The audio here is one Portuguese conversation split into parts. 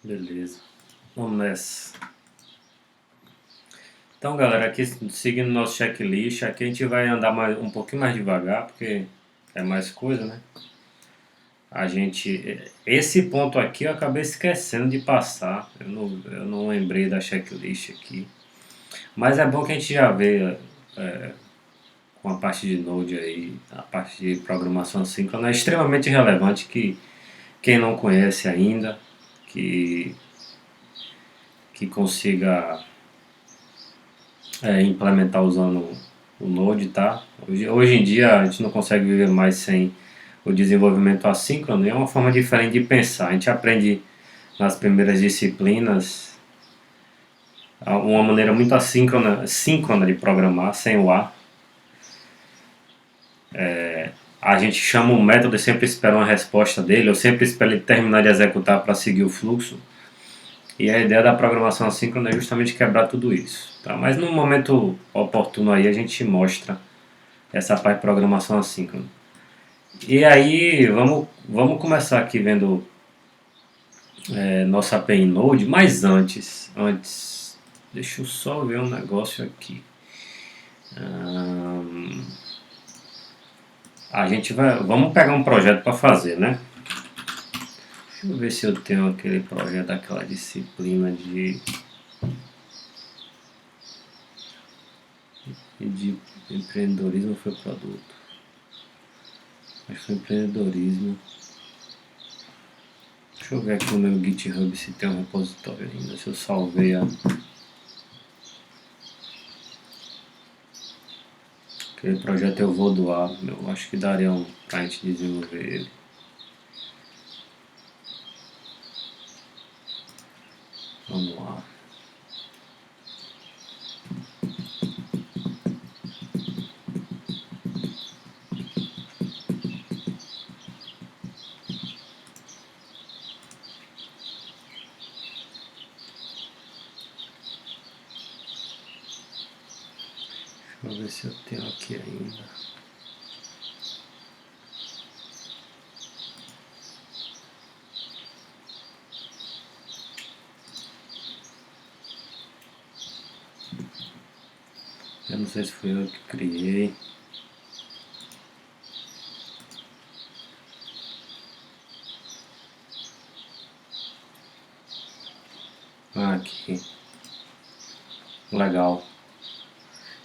Beleza. Vamos nessa. Então, galera, aqui seguindo nosso checklist, aqui a gente vai andar um pouquinho mais devagar, porque é mais coisa, né? Esse ponto aqui eu acabei esquecendo de passar. Eu não lembrei da checklist aqui. Mas é bom que a gente já vê com a parte de Node aí, a parte de programação assíncrona é extremamente relevante que quem não conhece ainda, que, que consiga implementar usando o Node, tá? Hoje em dia a gente não consegue viver mais sem o desenvolvimento assíncrono, é uma forma diferente de pensar. A gente aprende nas primeiras disciplinas uma maneira muito síncrona de programar, sem o A. A gente chama um método e sempre espera uma resposta dele, ou sempre espera ele terminar de executar para seguir o fluxo. E a ideia da programação assíncrona é justamente quebrar tudo isso. Tá? Mas no momento oportuno aí a gente mostra essa parte de programação assíncrona. E aí vamos começar aqui vendo nossa API Node, mas antes, deixa eu só ver um negócio aqui. Vamos pegar um projeto para fazer, né? Deixa eu ver se eu tenho aquele projeto daquela disciplina de empreendedorismo. Foi produto, acho que foi empreendedorismo. Deixa eu ver aqui no meu GitHub se tem um repositório ainda, se eu salvei aquele projeto. Eu vou doar, eu acho que daria pra gente desenvolver ele. Vamos lá. Deixa eu ver se eu tenho aqui ainda. Eu não sei se fui eu que criei. Aqui. Legal.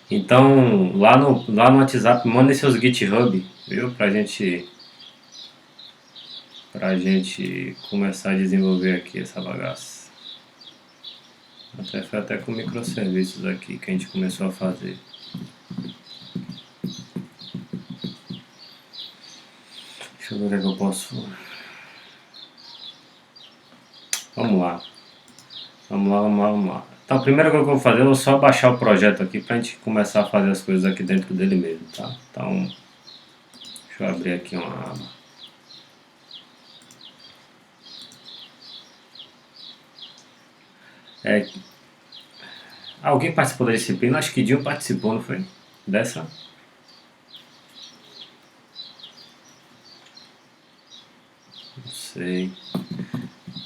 Então, lá no WhatsApp, mandem seus GitHub, viu? Pra gente começar a desenvolver aqui essa bagaça. Foi até com microserviços aqui que a gente começou a fazer. Deixa eu ver o que é que eu posso. Vamos lá. Vamos lá. Então, a primeira coisa que eu vou fazer, eu vou só baixar o projeto aqui pra gente começar a fazer as coisas aqui dentro dele mesmo, tá? Então, deixa eu abrir aqui uma aba. Alguém participou da disciplina? Acho que Dinho participou, não foi? Dessa? Não sei.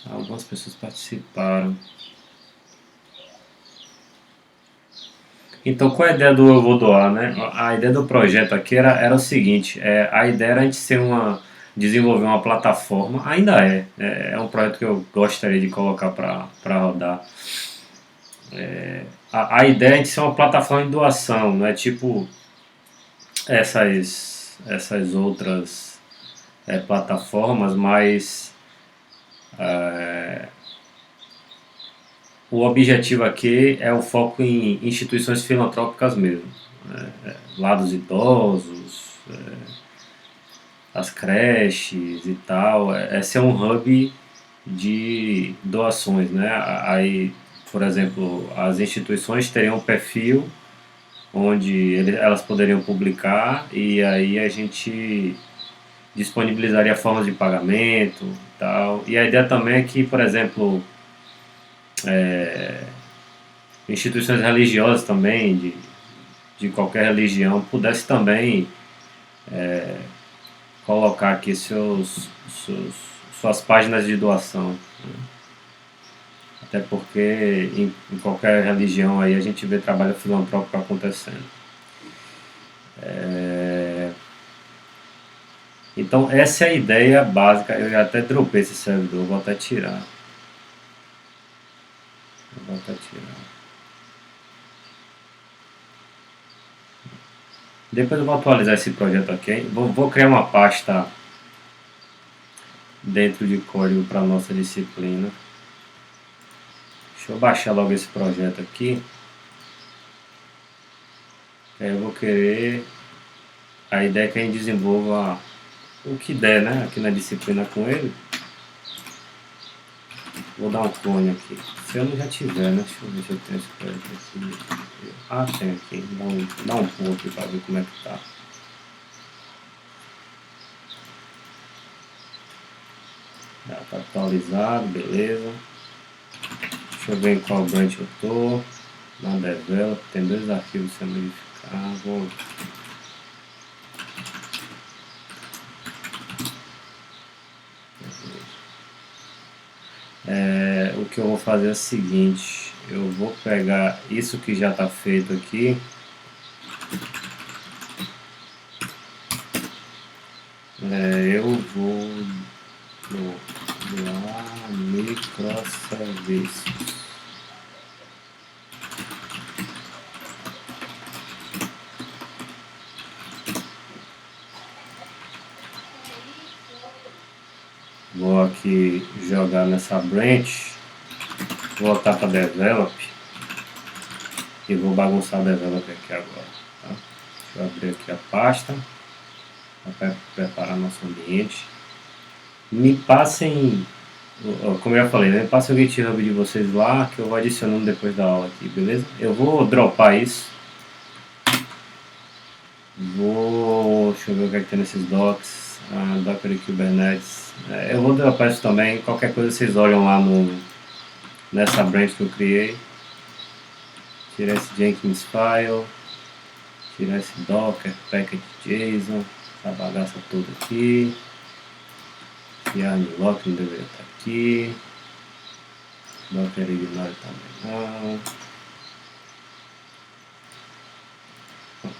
Algumas pessoas participaram. Então, qual é a ideia do Eu Vou Doar, né? A ideia do projeto aqui era o seguinte, a ideia era a gente desenvolver uma plataforma, ainda é um projeto que eu gostaria de colocar para rodar. A ideia é a gente ser uma plataforma de doação, não é tipo essas outras plataformas, mas o objetivo aqui é o foco em instituições filantrópicas mesmo, lá dos idosos, as creches e tal. É ser um hub de doações, né? Aí, por exemplo, as instituições teriam um perfil onde elas poderiam publicar e aí a gente disponibilizaria formas de pagamento e tal. E a ideia também é que, por exemplo, instituições religiosas também, de qualquer religião, pudesse também colocar aqui suas páginas de doação. Até porque em qualquer religião aí a gente vê trabalho filantrópico acontecendo. Então essa é a ideia básica. Eu já até dropei esse servidor, vou até tirar. Vou até tirar. Depois eu vou atualizar esse projeto aqui. Vou criar uma pasta dentro de código para nossa disciplina. Deixa eu baixar logo esse projeto aqui. Aí eu vou querer. A ideia é que a gente desenvolva o que der, né? Aqui na disciplina com ele. Vou dar um clone aqui. Se eu não já tiver, né? Deixa eu ver se eu tenho esse projeto aqui. Ah, tem aqui. Dá um pulo aqui para ver como é que tá. Já tá atualizado, beleza. Deixa eu ver em qual branch eu tô. Na develop, tem 2 arquivos sendo modificados. O que eu vou fazer é o seguinte, eu vou pegar isso que já está feito aqui, eu vou doar microserviços. Vou aqui jogar nessa branch, voltar para develop e vou bagunçar a develop aqui agora. Tá? Deixa eu abrir aqui a pasta para preparar nosso ambiente. Me passem, como eu já falei, né? Me passem o GitHub de vocês lá que eu vou adicionando depois da aula aqui, beleza? Eu vou dropar isso. Deixa eu ver o que é que tem nesses docs. Docker e Kubernetes. Eu vou dropar isso também. Qualquer coisa vocês olham lá nessa branch que eu criei. Tirar esse Jenkins file. Tirar esse Docker, package JSON. Essa bagaça toda aqui. Yarnlock não deveria estar aqui. Docker ignore também não.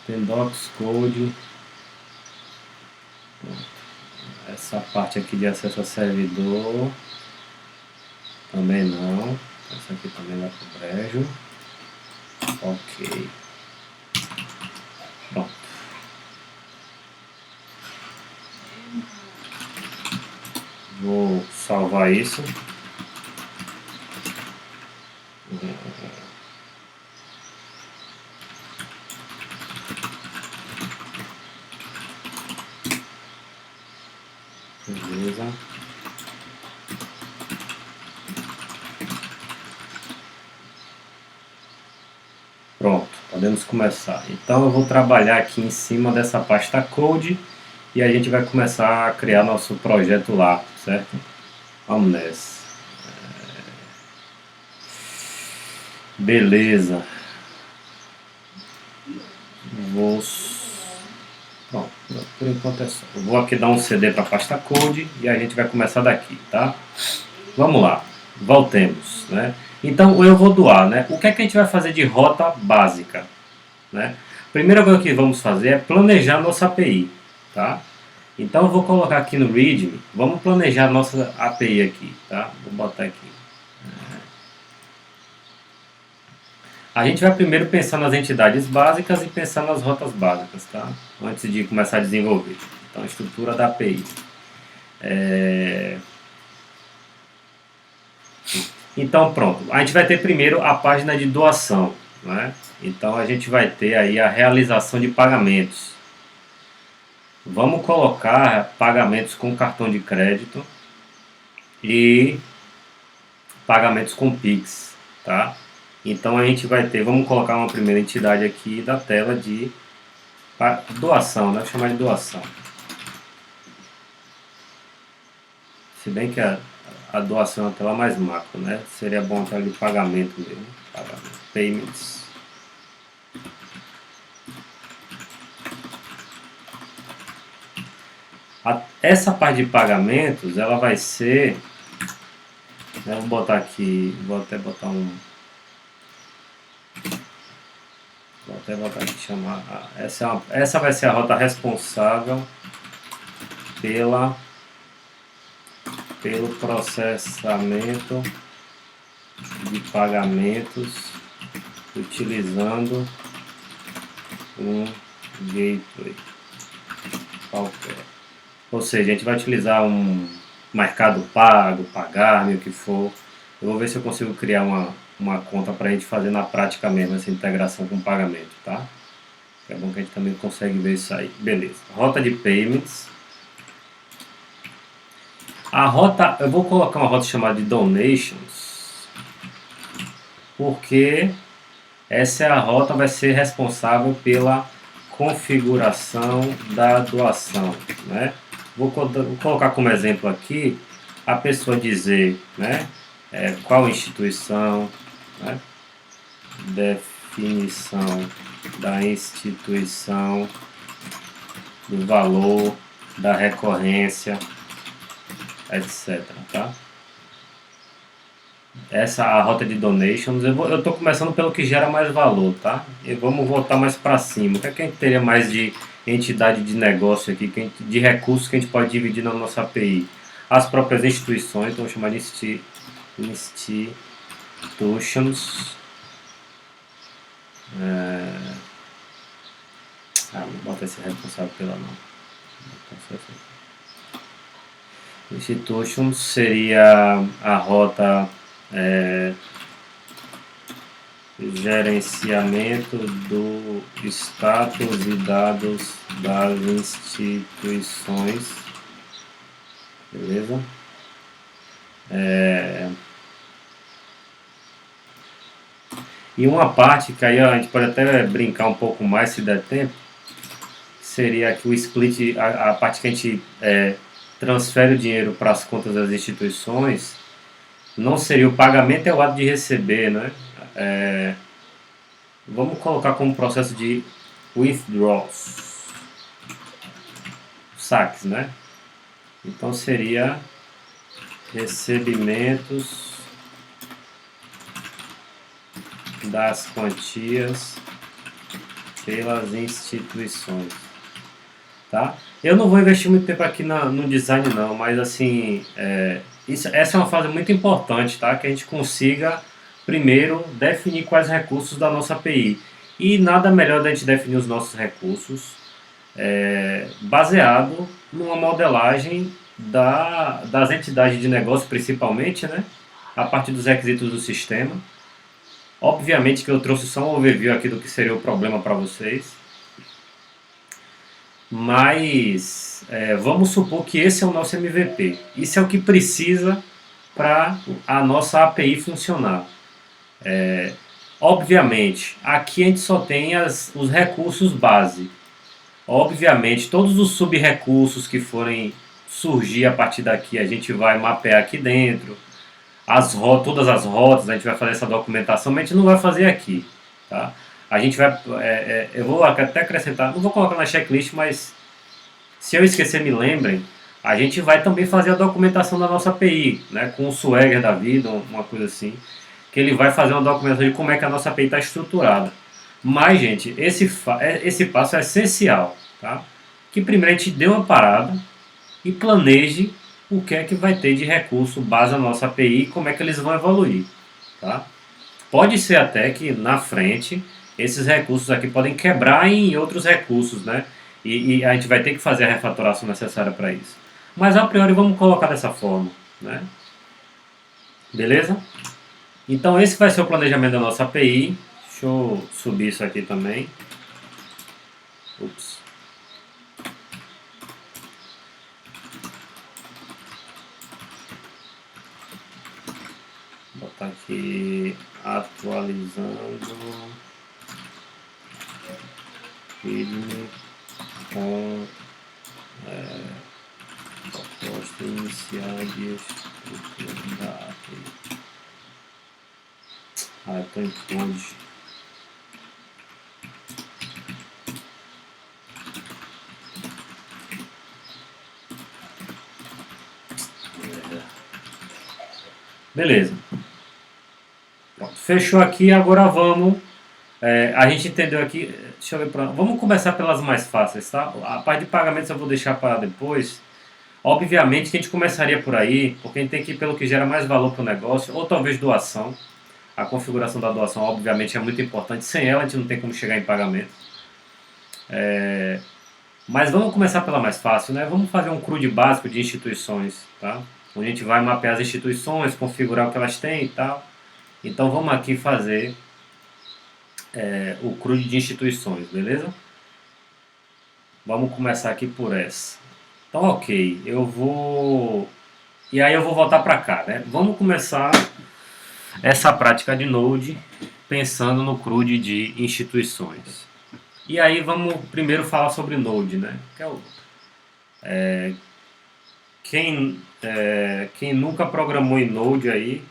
Tem docs code. Essa parte aqui de acesso a servidor também não. Essa aqui também vai pro brejo. Ok. Pronto. Vou salvar isso. Beleza. Pronto, podemos começar. Então eu vou trabalhar aqui em cima dessa pasta code e a gente vai começar a criar nosso projeto lá, certo? Vamos nessa. Beleza. Pronto, por enquanto é só. Eu vou aqui dar um CD para a pasta code e a gente vai começar daqui, tá? Vamos lá, voltemos, né? Então eu vou doar, né? O que é que a gente vai fazer de rota básica, né? Primeira coisa que vamos fazer é planejar nossa API, tá? Então eu vou colocar aqui no README, vamos planejar nossa API aqui, tá? Vou botar aqui. A gente vai primeiro pensar nas entidades básicas e pensar nas rotas básicas, tá? Antes de começar a desenvolver. Então, a estrutura da API. Então, pronto. A gente vai ter primeiro a página de doação, né? Então, a gente vai ter aí a realização de pagamentos. Vamos colocar pagamentos com cartão de crédito e pagamentos com Pix, tá? Então a gente vai ter, vamos colocar uma primeira entidade aqui da tela de doação, né? Vou chamar de doação. Se bem que a doação é a tela mais macro, né? Seria bom a tela de pagamento mesmo. Payments. Essa parte de pagamentos, ela vai ser Eu vou botar aqui, vou até botar aqui, chamar, essa vai ser a rota responsável pelo processamento de pagamentos utilizando um gateway qualquer. Ou seja, a gente vai utilizar um Mercado Pago, Pagar-me, o que for. Eu vou ver se eu consigo criar uma conta para a gente fazer na prática mesmo essa integração com pagamento, tá? É bom que a gente também consegue ver isso aí. Beleza. Rota de payments. A rota, eu vou colocar uma rota chamada de donations, porque essa é a rota vai ser responsável pela configuração da doação, né? Vou colocar como exemplo aqui a pessoa dizer, né, qual instituição, né, definição da instituição, do valor, da recorrência, etc. Tá? Essa a rota de donations. Eu tô começando pelo que gera mais valor, tá? E vamos voltar mais para cima. O que é que a gente teria mais de entidade de negócio aqui, de recursos que a gente pode dividir na nossa API? As próprias instituições, então vamos chamar de institutions. Não bota esse responsável pela não. Institutions seria a rota gerenciamento do status e dados das instituições, beleza? E uma parte que aí a gente pode até brincar um pouco mais se der tempo, seria aqui o split, a parte que a gente transfere o dinheiro para as contas das instituições, não seria o pagamento, é o ato de receber, né? Vamos colocar como processo de withdrawals, saques, né? Então seria recebimentos das quantias pelas instituições, tá? Eu não vou investir muito tempo aqui no design não, mas assim, essa é uma fase muito importante, tá? Que a gente consiga primeiro definir quais recursos da nossa API. E nada melhor da gente definir os nossos recursos baseado numa modelagem das entidades de negócio, principalmente, né? A partir dos requisitos do sistema. Obviamente que eu trouxe só um overview aqui do que seria o problema para vocês. Mas vamos supor que esse é o nosso MVP. Isso é o que precisa para a nossa API funcionar. Obviamente, aqui a gente só tem os recursos base. Obviamente, todos os sub-recursos que forem surgir a partir daqui, a gente vai mapear aqui dentro. Todas as rotas, a gente vai fazer essa documentação, mas a gente não vai fazer aqui. Tá? A gente vai, eu vou até acrescentar, não vou colocar na checklist, mas se eu esquecer, me lembrem, a gente vai também fazer a documentação da nossa API, né, com o Swagger da vida, uma coisa assim, que ele vai fazer uma documentação de como é que a nossa API está estruturada. Mas, gente, esse passo é essencial, tá? Que primeiro a gente dê uma parada e planeje o que é que vai ter de recurso base na nossa API e como é que eles vão evoluir, tá? Pode ser até que na frente esses recursos aqui podem quebrar em outros recursos, né? E a gente vai ter que fazer a refatoração necessária para isso. Mas a priori vamos colocar dessa forma, né? Beleza? Então esse vai ser o planejamento da nossa API. Deixa eu subir isso aqui também. Ups. Vou botar aqui atualizando feedback com proposta inicial de estrutura da API. Eu estou em code. Beleza. Pronto. Fechou aqui, agora vamos. A gente entendeu aqui. Deixa eu ver vamos começar pelas mais fáceis, tá? A parte de pagamentos eu vou deixar para depois. Obviamente que a gente começaria por aí, porque a gente tem que ir pelo que gera mais valor para o negócio, ou talvez doação. A configuração da doação, obviamente, é muito importante. Sem ela, a gente não tem como chegar em pagamento. Mas vamos começar pela mais fácil, né? Vamos fazer um CRUD básico de instituições, tá? Onde a gente vai mapear as instituições, configurar o que elas têm e tal. Então vamos aqui fazer o CRUD de instituições, beleza? Vamos começar aqui por essa. Então, ok, eu vou... E aí eu vou voltar para cá, né? Vamos começar essa prática de Node pensando no CRUD de instituições. E aí vamos primeiro falar sobre Node, né? Que quem nunca programou em Node aí,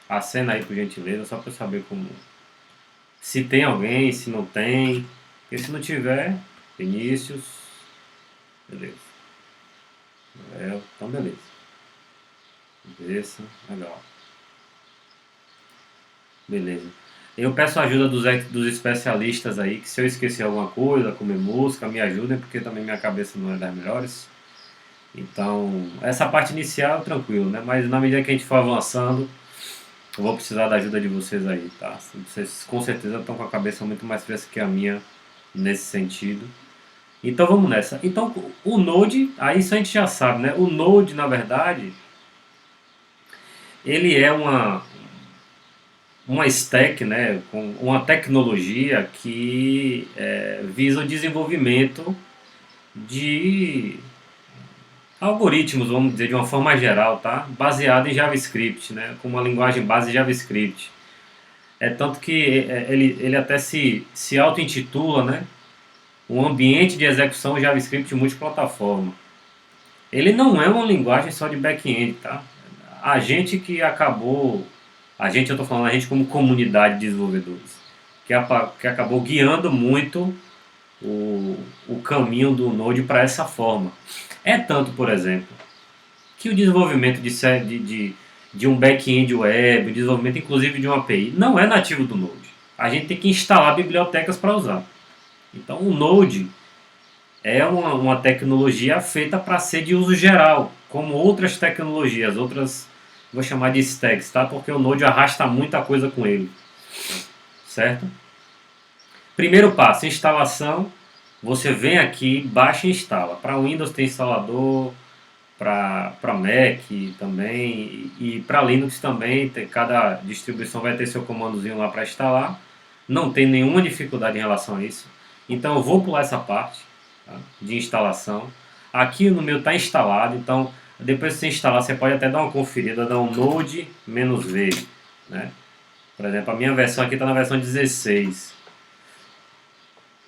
acena aí por gentileza, só para eu saber como... Se tem alguém, se não tem. Porque se não tiver, Vinícius... Beleza. Então beleza. Legal. Beleza. Eu peço ajuda dos especialistas aí, que se eu esquecer alguma coisa, comer música, me ajudem, porque também minha cabeça não é das melhores. Então, essa parte inicial, tranquilo, né? Mas na medida que a gente for avançando, eu vou precisar da ajuda de vocês aí, tá? Vocês com certeza estão com a cabeça muito mais fresca que a minha nesse sentido. Então vamos nessa. Então o Node, aí isso a gente já sabe, né? O Node, na verdade, ele é uma stack, né? Com uma tecnologia que visa o desenvolvimento de algoritmos, vamos dizer, de uma forma geral, tá? Baseado em JavaScript, né? Com uma linguagem base JavaScript. É tanto que ele até se auto-intitula, né? Um ambiente de execução JavaScript multiplataforma. Ele não é uma linguagem só de back-end, tá? A gente que acabou... eu estou falando a gente como comunidade de desenvolvedores, que acabou guiando muito o caminho do Node para essa forma. É tanto, por exemplo, que o desenvolvimento de um back-end web, o desenvolvimento inclusive de uma API, não é nativo do Node. A gente tem que instalar bibliotecas para usar. Então o Node é uma tecnologia feita para ser de uso geral, como outras tecnologias, vou chamar de stacks, tá? Porque o Node arrasta muita coisa com ele, certo? Primeiro passo, instalação. Você vem aqui, baixa e instala. Para Windows tem instalador, para Mac também e para Linux também. Cada distribuição vai ter seu comandozinho lá para instalar. Não tem nenhuma dificuldade em relação a isso. Então eu vou pular essa parte, tá, de instalação. Aqui no meu está instalado, então depois que você instalar, você pode até dar uma conferida, dar um node-v, né? Por exemplo, a minha versão aqui está na versão 16.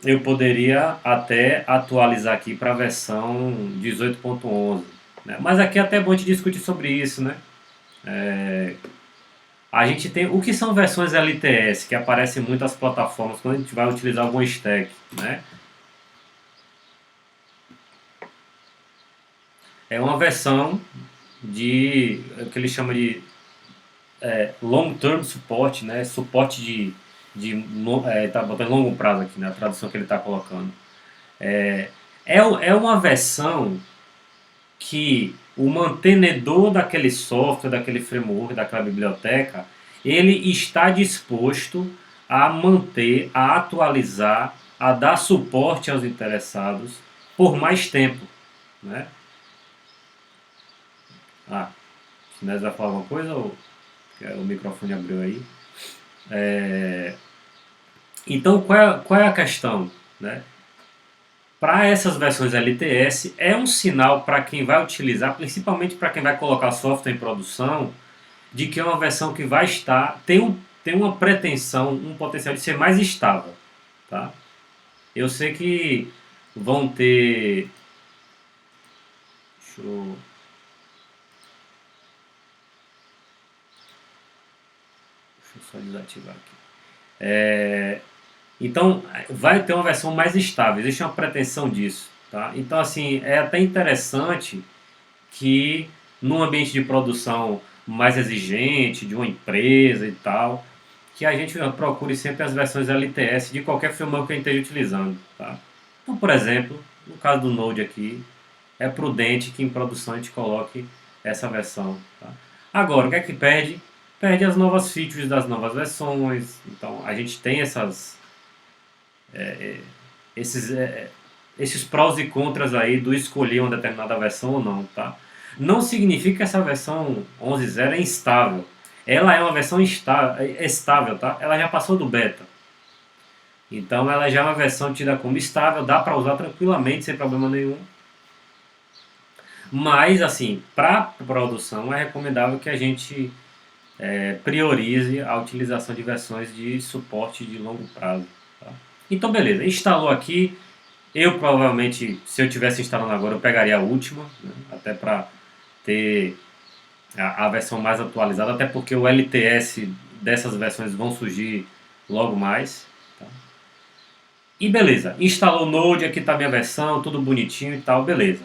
Eu poderia até atualizar aqui para a versão 18.11, né? Mas aqui é até bom te discutir sobre isso, né? A gente tem o que são versões LTS, que aparecem em muitas plataformas quando a gente vai utilizar algum stack, né? É uma versão de que ele chama de long term support, né? Suporte tá botando longo prazo aqui na tradução que ele está colocando. É uma versão que o mantenedor daquele software, daquele framework, daquela biblioteca, ele está disposto a manter, a atualizar, a dar suporte aos interessados por mais tempo, né? Se nós vai falar alguma coisa ou o microfone abriu aí? Então, qual é a questão, né? Para essas versões LTS, é um sinal para quem vai utilizar, principalmente para quem vai colocar software em produção, de que é uma versão que vai estar, tem uma pretensão, um potencial de ser mais estável, tá? Eu sei que vão ter... Deixa eu só desativar aqui. Então, vai ter uma versão mais estável, existe uma pretensão disso, tá? Então, assim, é até interessante que num ambiente de produção mais exigente, de uma empresa e tal, que a gente procure sempre as versões LTS de qualquer framework que a gente esteja utilizando. Tá? Então, por exemplo, no caso do Node aqui, é prudente que em produção a gente coloque essa versão. Tá? Agora, o que é que perde? Perde as novas features das novas versões. Então, a gente tem esses, esses prós e contras aí do escolher uma determinada versão ou não. Tá? Não significa que essa versão 11.0 é instável. Ela é uma versão estável, tá? Ela já passou do beta. Então ela já é uma versão tida como estável, dá para usar tranquilamente, sem problema nenhum. Mas, assim, para produção é recomendável que a gente priorize a utilização de versões de suporte de longo prazo. Tá? Então, beleza, instalou aqui. Eu provavelmente, se eu tivesse instalando agora, eu pegaria a última, né? Até para ter a versão mais atualizada, até porque o LTS dessas versões vão surgir logo mais. Tá? E beleza, instalou o Node, aqui está a minha versão, tudo bonitinho e tal, beleza.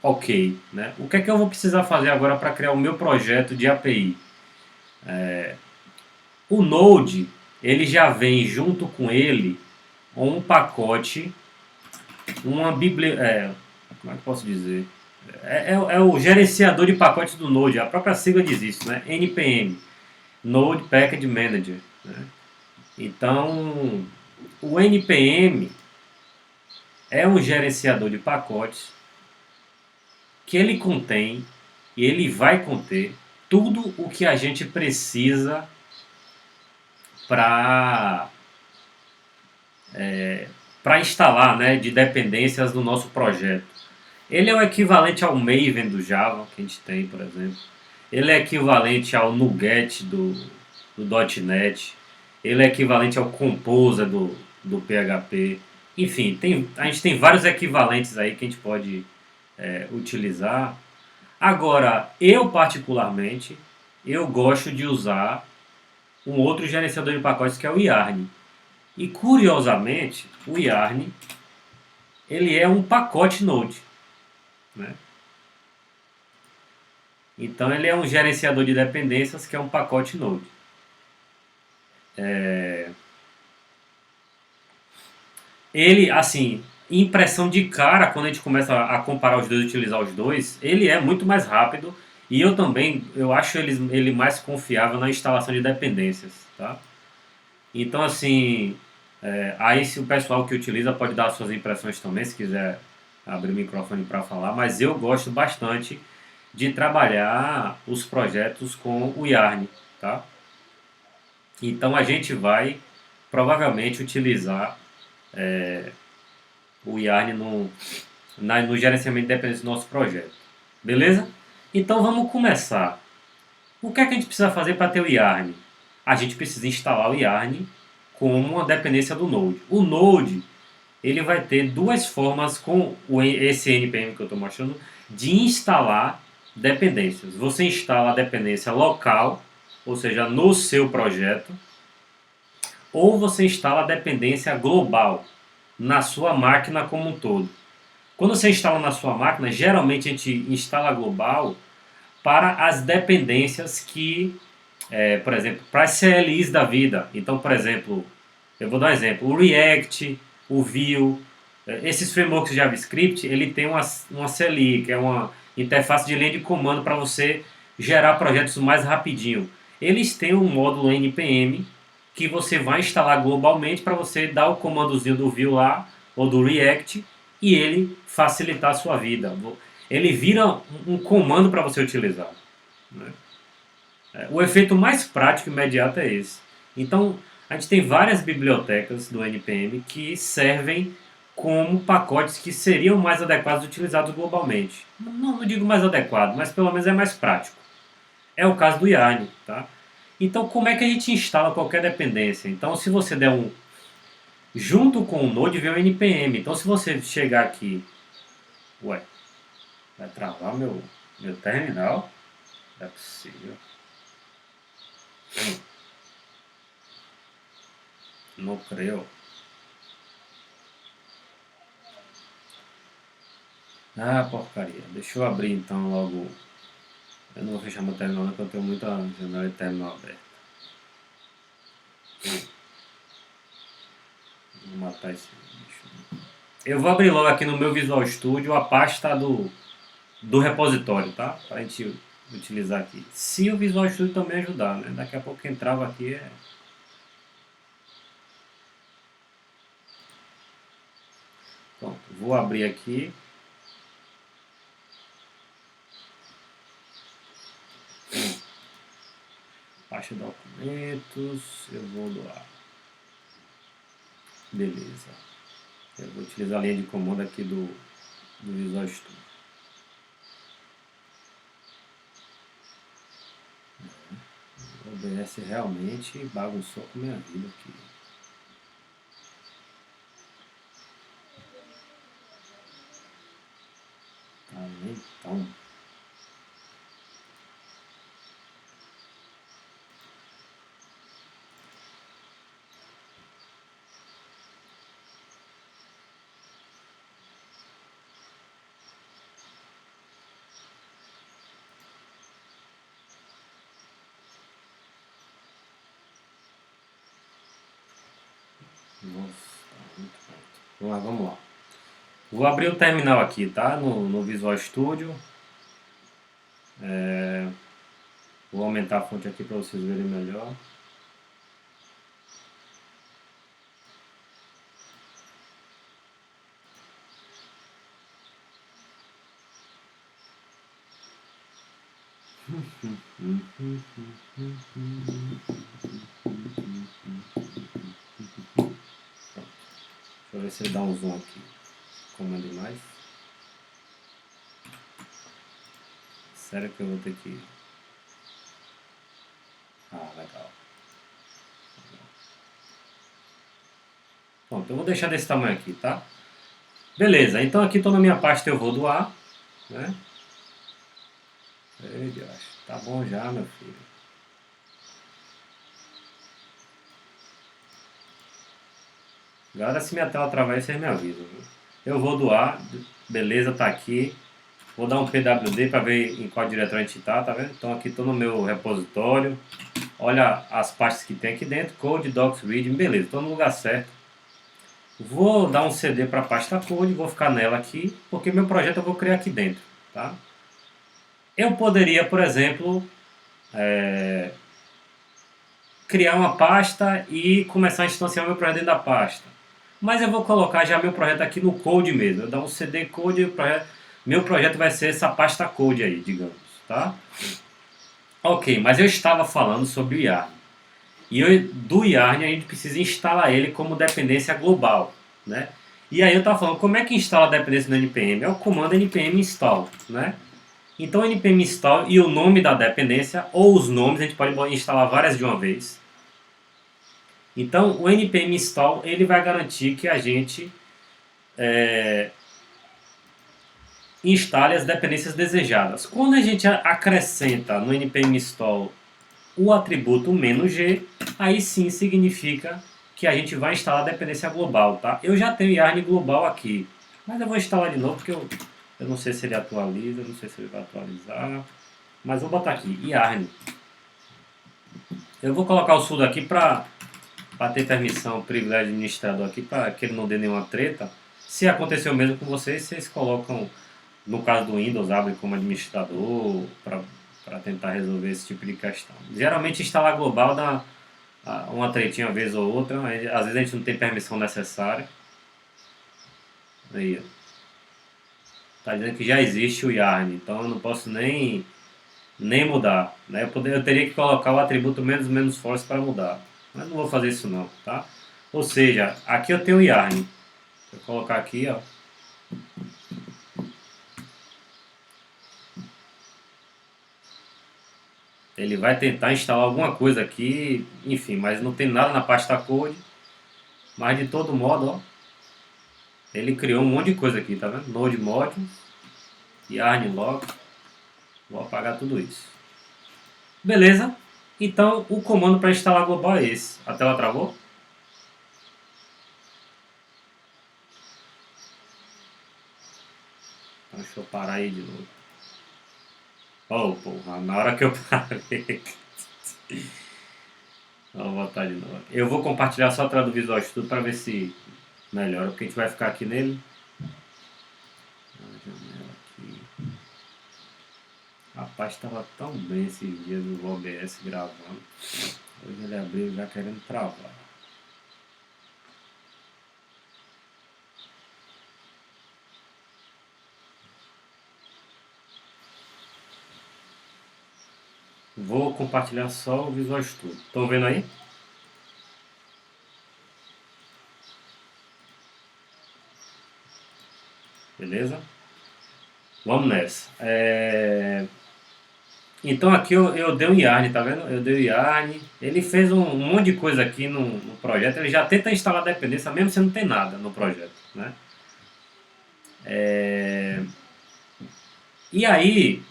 Ok, né? O que é que eu vou precisar fazer agora para criar o meu projeto de API? O Node, ele já vem junto com ele um pacote, uma biblioteca, como é que eu posso dizer? É o gerenciador de pacotes do Node, a própria sigla diz isso, né? NPM, Node Package Manager. Né? Então, o NPM é um gerenciador de pacotes que ele contém e ele vai conter tudo o que a gente precisa para para instalar, né, de dependências no nosso projeto. Ele é o equivalente ao Maven do Java, que a gente tem, por exemplo. Ele é equivalente ao NuGet do .NET. Ele é equivalente ao Composer do PHP. Enfim, a gente tem vários equivalentes aí que a gente pode utilizar. Agora, eu particularmente, eu gosto de usar um outro gerenciador de pacotes que é o Yarn. E curiosamente, o Yarn ele é um pacote Node, né? Então ele é um gerenciador de dependências que é um pacote Node. Ele, assim, impressão de cara, quando a gente começa a comparar os dois, utilizar os dois, ele é muito mais rápido e eu também, eu acho ele mais confiável na instalação de dependências, tá? Então, assim, aí se o pessoal que utiliza pode dar suas impressões também, se quiser abrir o microfone para falar, mas eu gosto bastante de trabalhar os projetos com o Yarn, tá? Então a gente vai provavelmente utilizar o Yarn no gerenciamento de dependência do nosso projeto. Beleza? Então vamos começar. O que é que a gente precisa fazer para ter o Yarn? A gente precisa instalar o Yarn como uma dependência do Node. O Node ele vai ter duas formas com esse npm que eu estou mostrando de instalar dependências. Você instala a dependência local, ou seja, no seu projeto, ou você instala a dependência global na sua máquina como um todo. Quando você instala na sua máquina, geralmente a gente instala global para as dependências que, por exemplo, para as CLIs da vida. Então, por exemplo, eu vou dar um exemplo, o React, o Vue, esses frameworks de JavaScript, ele tem uma CLI, que é uma interface de linha de comando para você gerar projetos mais rapidinho. Eles têm um módulo npm que você vai instalar globalmente para você dar o comandozinho do Vue lá, ou do React, e ele facilitar a sua vida. Ele vira um comando para você utilizar. Né? O efeito mais prático e imediato é esse. Então, a gente tem várias bibliotecas do NPM que servem como pacotes que seriam mais adequados utilizados globalmente. Não digo mais adequado, mas pelo menos é mais prático. É o caso do Yarn. Tá? Então, como é que a gente instala qualquer dependência? Então, se você der um... Junto com o Node vem o NPM. Então, se você chegar aqui... Ué, vai travar meu terminal? Não é possível. Não creio. Ah, porcaria. Deixa eu abrir então logo Eu não vou fechar meu terminal, não, porque eu tenho muita janela de terminal aberta. Vou matar esse bicho. Eu vou abrir logo aqui no meu Visual Studio a pasta do repositório, tá? Pra gente utilizar aqui. Se o Visual Studio também ajudar, né? Daqui a pouco quem trava aqui é... Pronto, vou abrir aqui. Pasta de documentos, eu vou doar. Beleza. Eu vou utilizar a linha de comando aqui do Visual Studio. O OBS realmente bagunçou com a minha vida aqui. Tá, então. Nossa, tá muito perto. Vamos lá. Vou abrir o terminal aqui, tá? No Visual Studio. Vou aumentar a fonte aqui para vocês verem melhor. Deixa eu ver se ele dá um zoom aqui. Comando mais. Sério que eu vou ter que... Ah, legal. Pronto, eu vou deixar desse tamanho aqui, tá? Beleza, então aqui estou na minha pasta eu vou doar, né? Ei, Deus, tá bom já, meu filho. Agora se minha tela travar, vocês me avisam, viu? Eu vou doar, beleza, tá aqui. Vou dar um PWD para ver em qual diretório a gente tá vendo? Então aqui estou no meu repositório. Olha as pastas que tem aqui dentro, Code, Docs, Readme, beleza, estou no lugar certo. Vou dar um CD para a pasta Code, vou ficar nela aqui, porque meu projeto eu vou criar aqui dentro, tá? Eu poderia, por exemplo, criar uma pasta e começar a instanciar meu projeto dentro da pasta. Mas eu vou colocar já meu projeto aqui no Code mesmo. Eu dar um CD Code e meu projeto vai ser essa pasta Code aí, digamos, tá? Ok, mas eu estava falando sobre o Yarn. Do Yarn a gente precisa instalar ele como dependência global, né? E aí eu estava falando, como é que instala a dependência do npm? É o comando npm install, né? Então npm install e o nome da dependência, ou os nomes, a gente pode instalar várias de uma vez. Então o npm install ele vai garantir que a gente instale as dependências desejadas. Quando a gente acrescenta no npm install o atributo "-g", aí sim significa que a gente vai instalar a dependência global, tá? Eu já tenho Yarn global aqui, mas eu vou instalar de novo porque eu não sei se ele atualiza, não sei se ele vai atualizar, mas vou botar aqui, Yarn. Eu vou colocar o sudo aqui para ter permissão, privilégio de administrador aqui, para que ele não dê nenhuma treta. Se aconteceu mesmo com vocês, vocês colocam, no caso do Windows, abre como administrador para tentar resolver esse tipo de questão. Geralmente instalar global dá uma tretinha uma vez ou outra, às vezes a gente não tem permissão necessária. Aí, ó. Tá dizendo que já existe o Yarn, então eu não posso nem mudar, né? Eu teria que colocar o atributo menos force para mudar, mas não vou fazer isso não, tá? Ou seja, aqui eu tenho o Yarn. Vou colocar aqui, ó. Ele vai tentar instalar alguma coisa aqui, enfim, mas não tem nada na pasta code. Mas de todo modo, ó, ele criou um monte de coisa aqui, tá vendo? Node modules, yarn log. Vou apagar tudo isso. Beleza? Então o comando para instalar global é esse. A tela travou? Então, deixa eu parar aí de novo. Oh, porra, na hora que eu parei. Vou botar de novo aqui. Eu vou compartilhar só a tela do Visual Studio para ver se melhora, porque a gente vai ficar aqui nele. A janela aqui. Rapaz, estava tão bem esses dias no OBS gravando. Hoje ele abriu já querendo travar. Vou compartilhar só o Visual Studio. Estão vendo aí? Beleza? Vamos nessa. Então aqui eu dei um yarn, tá vendo? Eu dei o yarn. Ele fez um monte de coisa aqui no projeto. Ele já tenta instalar dependência, mesmo se não tem nada no projeto, né? E aí,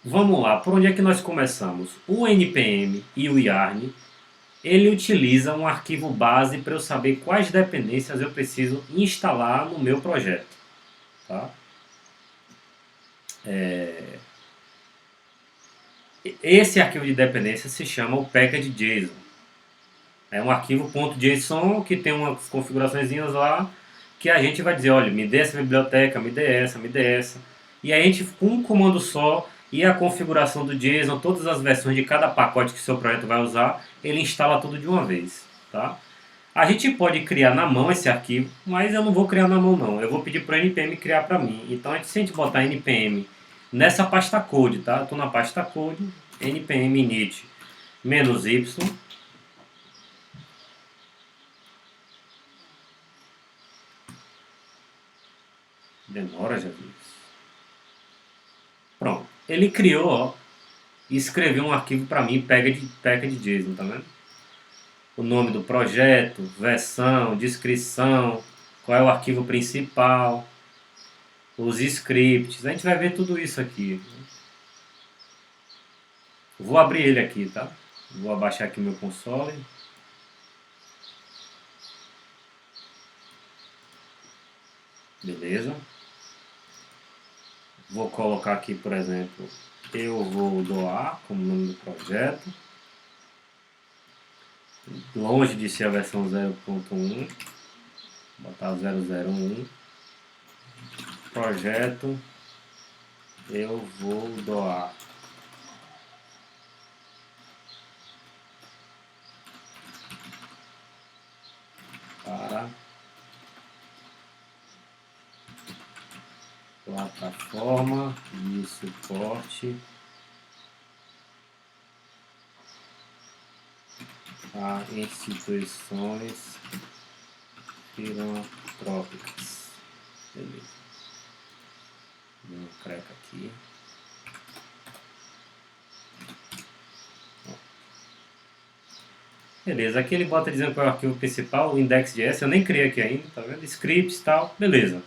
vamos lá. Por onde é que nós começamos? O npm e o yarn, ele utiliza um arquivo base para eu saber quais dependências eu preciso instalar no meu projeto, tá? Esse arquivo de dependência se chama o package.json. É um arquivo .json que tem umas configurações lá que a gente vai dizer, olha, me dê essa biblioteca, me dê essa, me dê essa. E aí a gente, com um comando só e a configuração do JSON, todas as versões de cada pacote que o seu projeto vai usar, ele instala tudo de uma vez, tá? A gente pode criar na mão esse arquivo, mas eu não vou criar na mão não. Eu vou pedir para o npm criar para mim. Então, se a gente botar npm nessa pasta code, tá? Estou na pasta code, npm init -y. Demora, Jesus. Pronto. Ele criou, ó, e escreveu um arquivo para mim, package.json, tá vendo? O nome do projeto, versão, descrição, qual é o arquivo principal, os scripts. A gente vai ver tudo isso aqui. Vou abrir ele aqui, tá? Vou abaixar aqui meu console. Beleza. Vou colocar aqui, por exemplo, eu vou doar como nome do projeto. Longe de ser a versão 0.1. Vou botar 001. Projeto eu vou doar. Para plataforma de suporte a instituições filantrópicas. Beleza. Deu um crack aqui. Beleza, aqui ele bota dizendo qual é o arquivo principal, o index.js, eu nem criei aqui ainda, tá vendo? Scripts e tal, beleza.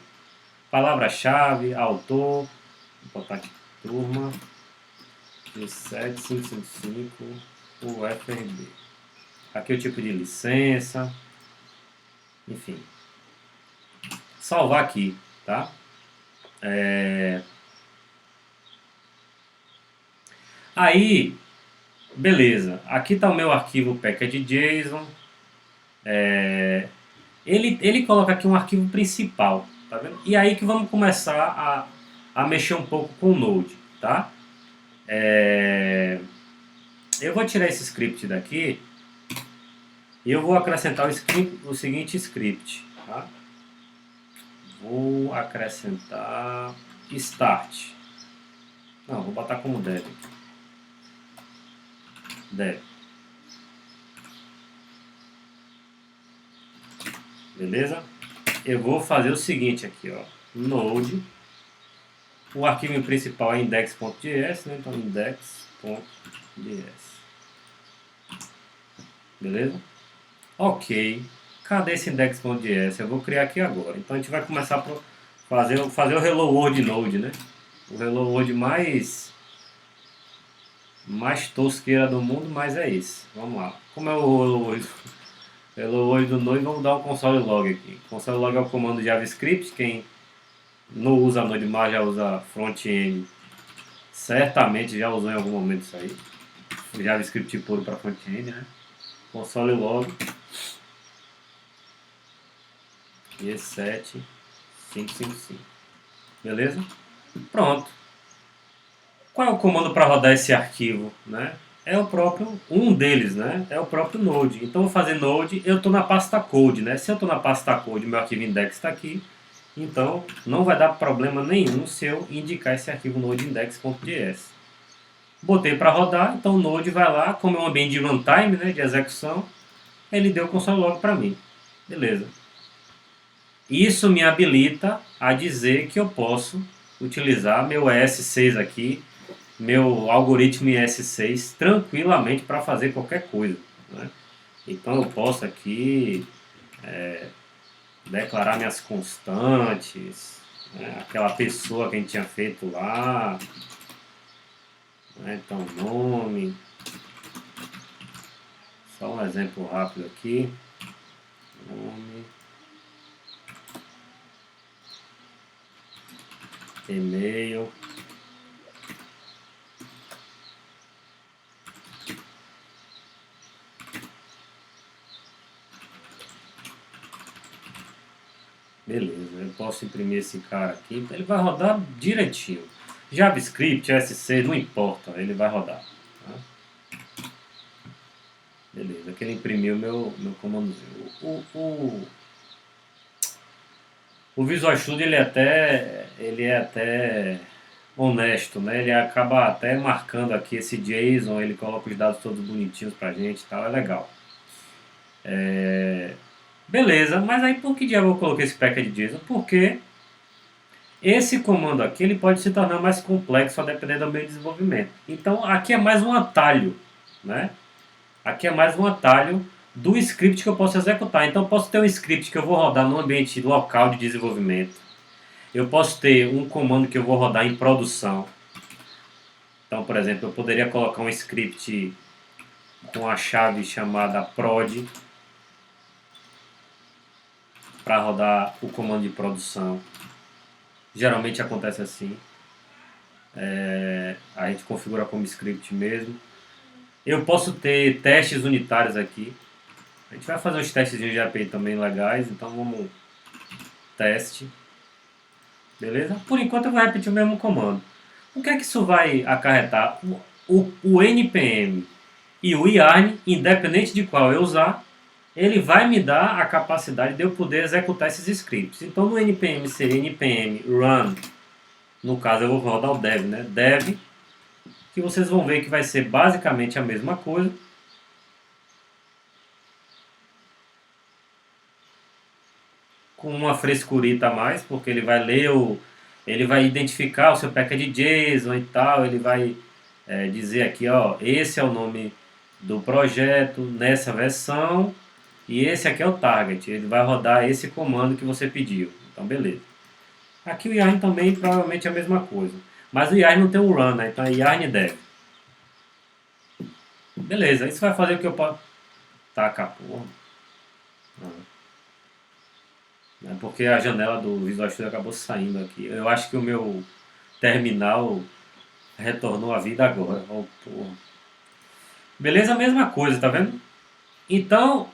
Palavra-chave, autor, vou botar aqui, turma, 17555, UFRB. Aqui o tipo de licença, enfim. Salvar aqui, tá? Aí, beleza, aqui está o meu arquivo package.json. Ele coloca aqui um arquivo principal, tá vendo? E aí que vamos começar a mexer um pouco com o Node, tá? Eu vou tirar esse script daqui e eu vou acrescentar o seguinte script, tá? Vou acrescentar start. Não, vou botar como dev. Dev. Beleza? Eu vou fazer o seguinte aqui, ó. Node. O arquivo principal é index.js, né? Então index.js. Beleza? Ok. Cadê esse index.js? Eu vou criar aqui agora. Então a gente vai começar a fazer o Hello World Node, né? O Hello World mais tosqueira do mundo, mas é esse. Vamos lá. Como é o Hello World? Hello World do Node, vamos dar um console log aqui. Console log é o comando JavaScript. Quem não usa Node, mas já usa front-end, certamente já usou em algum momento isso aí. JavaScript puro para front-end, né? Console log E7555. Beleza? Pronto. Qual é o comando para rodar esse arquivo, né? É o próprio, um deles, né? É o próprio Node. Então, eu vou fazer Node, eu estou na pasta Code, né? Se eu estou na pasta Code, meu arquivo index está aqui, então não vai dar problema nenhum se eu indicar esse arquivo node index.js. Botei para rodar, então o Node vai lá, como é um ambiente de runtime, né, de execução, ele deu o console log para mim. Beleza. Isso me habilita a dizer que eu posso utilizar meu ES6 aqui, meu algoritmo ES6 tranquilamente para fazer qualquer coisa, né? Então eu posso aqui declarar minhas constantes, né? Aquela pessoa que a gente tinha feito lá, né? Então nome, só um exemplo rápido aqui, nome, e-mail, beleza, eu posso imprimir esse cara aqui, ele vai rodar direitinho. JavaScript, SC, não importa, ele vai rodar. Tá? Beleza, aqui ele imprimiu meu comandozinho. O Visual Studio ele é até honesto, né? Ele acaba até marcando aqui esse JSON, ele coloca os dados todos bonitinhos pra gente e tal, é legal. Beleza, mas aí por que diabo eu coloquei esse package JSON? Porque esse comando aqui ele pode se tornar mais complexo a depender do meio de desenvolvimento. Então aqui é mais um atalho, né? Aqui é mais um atalho do script que eu posso executar. Então eu posso ter um script que eu vou rodar no ambiente local de desenvolvimento. Eu posso ter um comando que eu vou rodar em produção. Então, por exemplo, eu poderia colocar um script com a chave chamada prod para rodar o comando de produção. Geralmente acontece assim. A gente configura como script mesmo. Eu posso ter testes unitários aqui. A gente vai fazer uns testes de API também legais, então vamos teste. Beleza? Por enquanto eu vou repetir o mesmo comando. O que é que isso vai acarretar? O npm e o yarn, independente de qual eu usar, ele vai me dar a capacidade de eu poder executar esses scripts. Então no npm seria npm run, no caso eu vou rodar o dev, né? Dev, que vocês vão ver que vai ser basicamente a mesma coisa. Com uma frescurita a mais, porque ele vai ler ele vai identificar o seu package JSON e tal, ele vai dizer aqui, ó, esse é o nome do projeto nessa versão e esse aqui é o target, ele vai rodar esse comando que você pediu. Então beleza. Aqui o yarn também provavelmente é a mesma coisa, mas o yarn não tem um run, né? Então é yarn dev. Beleza, isso vai fazer o que eu posso... Taca, porra. Porque a janela do Visual Studio acabou saindo aqui. Eu acho que o meu terminal retornou à vida agora. Oh, porra. Beleza, mesma coisa, tá vendo? Então,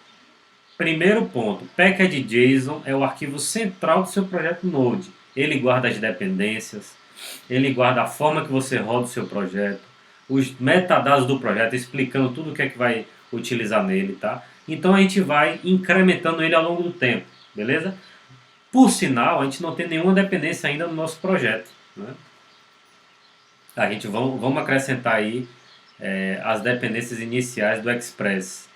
primeiro ponto, package JSON é o arquivo central do seu projeto Node. Ele guarda as dependências, ele guarda a forma que você roda o seu projeto, os metadados do projeto, explicando tudo o que é que vai utilizar nele, tá? Então a gente vai incrementando ele ao longo do tempo, beleza? Por sinal, a gente não tem nenhuma dependência ainda no nosso projeto, né? A gente vamos acrescentar aí as dependências iniciais do Express.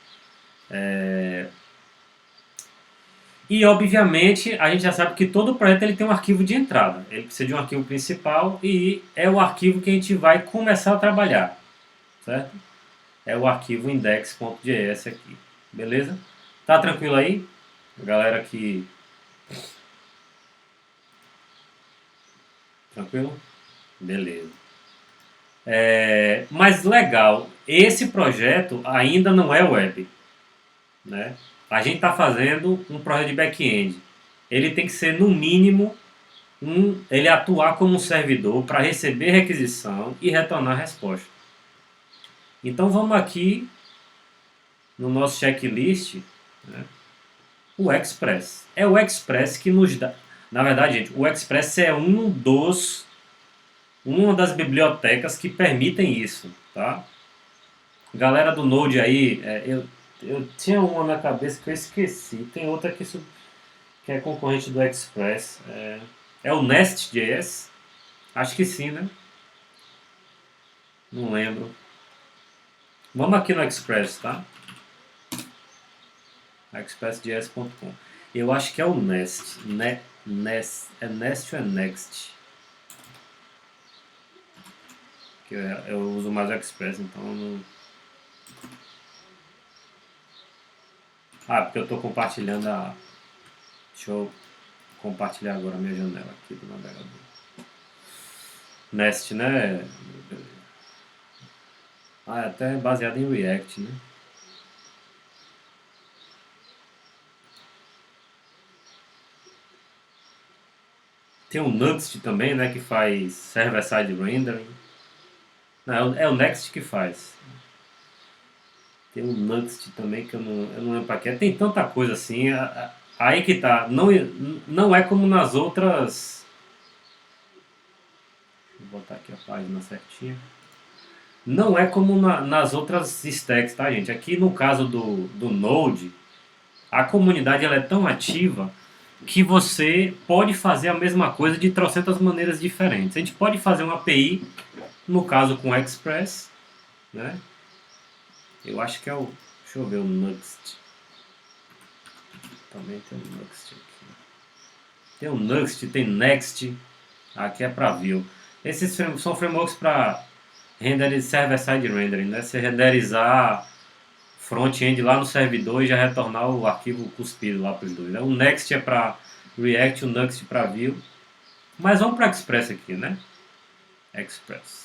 E, obviamente, a gente já sabe que todo projeto ele tem um arquivo de entrada. Ele precisa de um arquivo principal e é o arquivo que a gente vai começar a trabalhar, certo? É o arquivo index.js aqui, beleza? Tá tranquilo aí? Galera que... Tranquilo? Beleza. Mas legal, esse projeto ainda não é web, né? A gente está fazendo um projeto de back-end. Ele tem que ser, no mínimo, ele atuar como um servidor para receber requisição e retornar a resposta. Então vamos aqui no nosso checklist, né, o Express. É o Express que nos dá. Na verdade, gente, o Express é uma das bibliotecas que permitem isso, tá? Galera do Node aí, eu tinha uma na cabeça que eu esqueci. Tem outra que é concorrente do Express. É o Nest.js? Acho que sim, né? Não lembro. Vamos aqui no Express, tá? expressjs.com. Eu acho que é o Nest. Nest. É Nest ou é Next? Que eu uso mais o Express, então eu não... Ah, porque eu estou compartilhando a... Deixa eu compartilhar agora a minha janela aqui do navegador. Nest, né? Ah, é até baseado em React, né? Tem o Nuxt também, né? Que faz server-side rendering. Não, é o Next que faz. Tem o Nuxt também que eu não lembro pra quê. Tem tanta coisa assim. Aí que tá. Não é como nas outras. Deixa eu botar aqui a página certinha. Não é como nas outras stacks, tá, gente? Aqui no caso do Node, a comunidade ela é tão ativa que você pode fazer a mesma coisa de trocentas maneiras diferentes. A gente pode fazer uma API, no caso com o Express, né? Eu acho que é o... Deixa eu ver o Nuxt. Também tem o Nuxt aqui. Tem o Nuxt, tem Next. Aqui é para Vue. Esses são frameworks para server-side rendering, né? Você renderizar front-end lá no servidor e já retornar o arquivo cuspido lá para os dois. Né? O Next é para React, o Nuxt para Vue. Mas vamos para Express aqui, né? Express.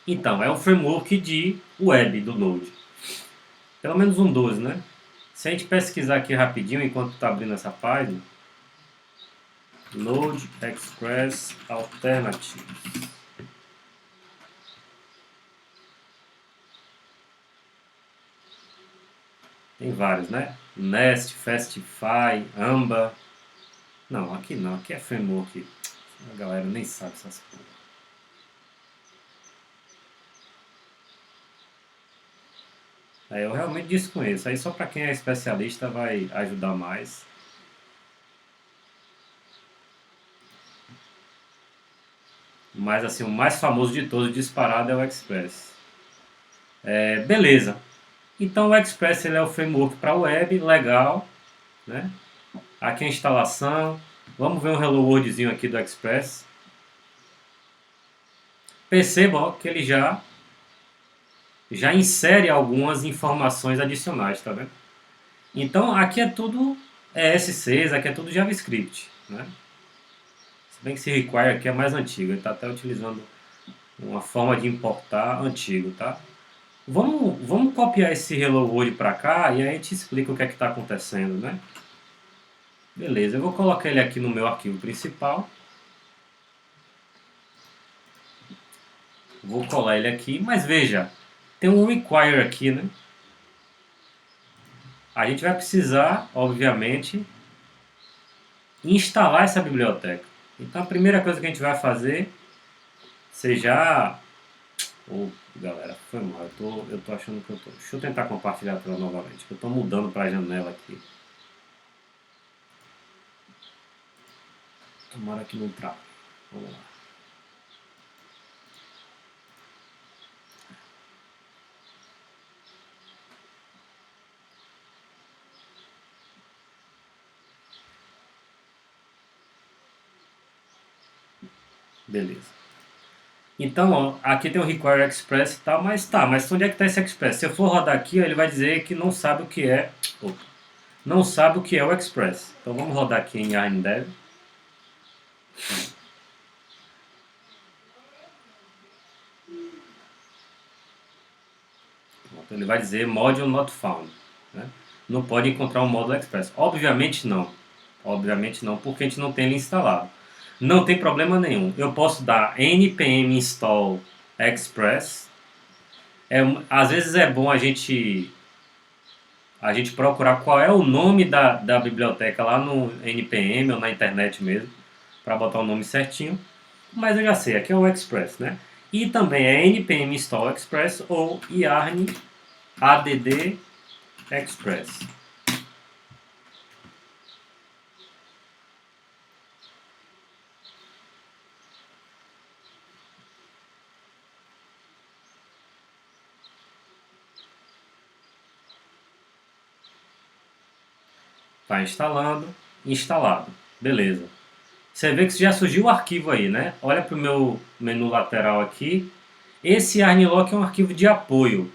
Então, é um framework de web do Node. Pelo menos um 12, né? Se a gente pesquisar aqui rapidinho, enquanto está abrindo essa página, Node Express Alternatives. Tem vários, né? Nest, Fastify, Amba. Não, aqui é framework. A galera nem sabe essas coisas. Eu realmente desconheço. Aí só para quem é especialista vai ajudar mais. Mas assim, o mais famoso de todos disparado é o Express. Beleza. Então o Express ele é o framework para web, legal, né? Aqui a instalação. Vamos ver um Hello Worldzinho aqui do Express. Percebam que ele já insere algumas informações adicionais, tá vendo? Então aqui é tudo ES6, aqui é tudo JavaScript, né? Se bem que esse require aqui é mais antigo, ele está até utilizando uma forma de importar antigo, tá? Vamos copiar esse Hello World para cá e aí a gente explica o que é que está acontecendo, né? Beleza, eu vou colocar ele aqui no meu arquivo principal. Vou colar ele aqui, mas veja, tem um require aqui, né? A gente vai precisar, obviamente, instalar essa biblioteca. Então a primeira coisa que a gente vai fazer, você já... Oh, galera, foi mal, eu tô achando que eu tô... Deixa eu tentar compartilhar a tela novamente, que eu tô mudando para a janela aqui. Tomara que não trave. Vamos lá. Beleza. Então, ó, aqui tem o Require Express e tal, mas onde é que está esse Express? Se eu for rodar aqui, ó, ele vai dizer que não sabe o que é, não sabe o que é o Express. Então vamos rodar aqui em ArmDev. Ele vai dizer Module Not Found, né? Não pode encontrar um módulo Express. Obviamente não. Obviamente não, porque a gente não tem ele instalado. Não tem problema nenhum. Eu posso dar npm install express. Às vezes é bom a gente procurar qual é o nome da biblioteca lá no npm ou na internet mesmo, para botar o nome certinho. Mas eu já sei, aqui é o Express, né? E também é npm install express ou yarn add express. Está instalando, instalado. Beleza. Você vê que já surgiu o arquivo aí, né? Olha para o meu menu lateral aqui. Esse yarnlock é um arquivo de apoio.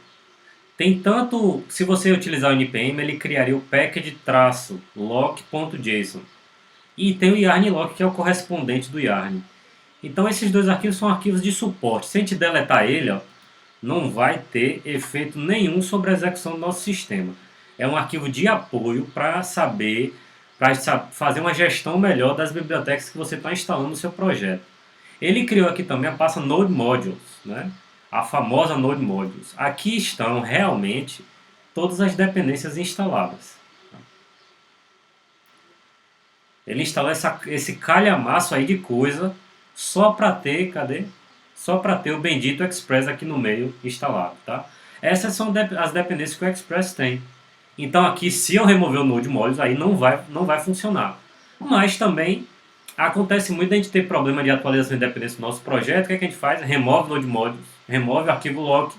Tem tanto, se você utilizar o npm, ele criaria o package-lock.json. E tem o yarnlock, que é o correspondente do yarn. Então esses dois arquivos são arquivos de suporte. Se a gente deletar ele, ó, não vai ter efeito nenhum sobre a execução do nosso sistema. É um arquivo de apoio para saber, para fazer uma gestão melhor das bibliotecas que você está instalando no seu projeto. Ele criou aqui também a pasta Node Modules, né? A famosa Node Modules. Aqui estão realmente todas as dependências instaladas. Ele instalou esse calhamaço aí de coisa só para ter, cadê? Só para ter o bendito Express aqui no meio instalado, tá? Essas são as dependências que o Express tem. Então aqui, se eu remover o Node Modules, aí não vai funcionar. Mas também acontece muito de a gente ter problema de atualização de dependência do nosso projeto. O que, é que a gente faz? Remove o Node Modules, remove o arquivo lock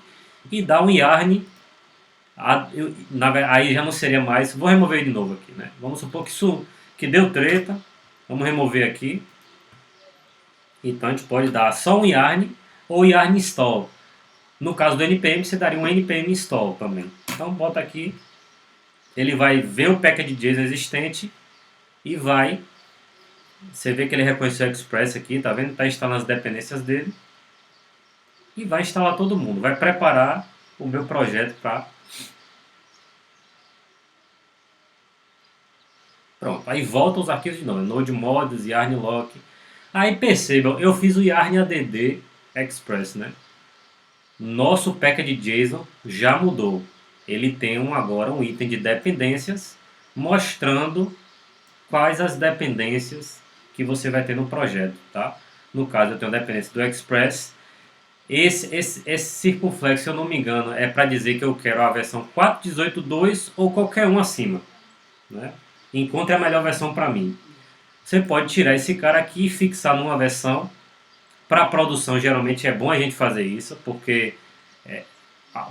e dá um yarn. Aí já não seria mais. Vou remover ele de novo aqui, né? Vamos supor que deu treta. Vamos remover aqui. Então a gente pode dar só um yarn ou yarn install. No caso do npm, você daria um npm install também. Então bota aqui. Ele vai ver o package.json existente e vai. Você vê que ele reconheceu o Express aqui, tá vendo? Está instalando as dependências dele. E vai instalar todo mundo. Vai preparar o meu projeto para. Pronto. Aí volta os arquivos de novo. Node Modules, yarn lock. Aí percebam, eu fiz o yarn add express, né? Nosso package.json já mudou. Ele tem agora um item de dependências mostrando quais as dependências que você vai ter no projeto, tá? No caso, eu tenho a dependência do Express. Esse circunflexo, se eu não me engano, é para dizer que eu quero a versão 4.18.2 ou qualquer um acima, né? Encontre a melhor versão para mim. Você pode tirar esse cara aqui e fixar numa versão. Para produção, geralmente é bom a gente fazer isso, porque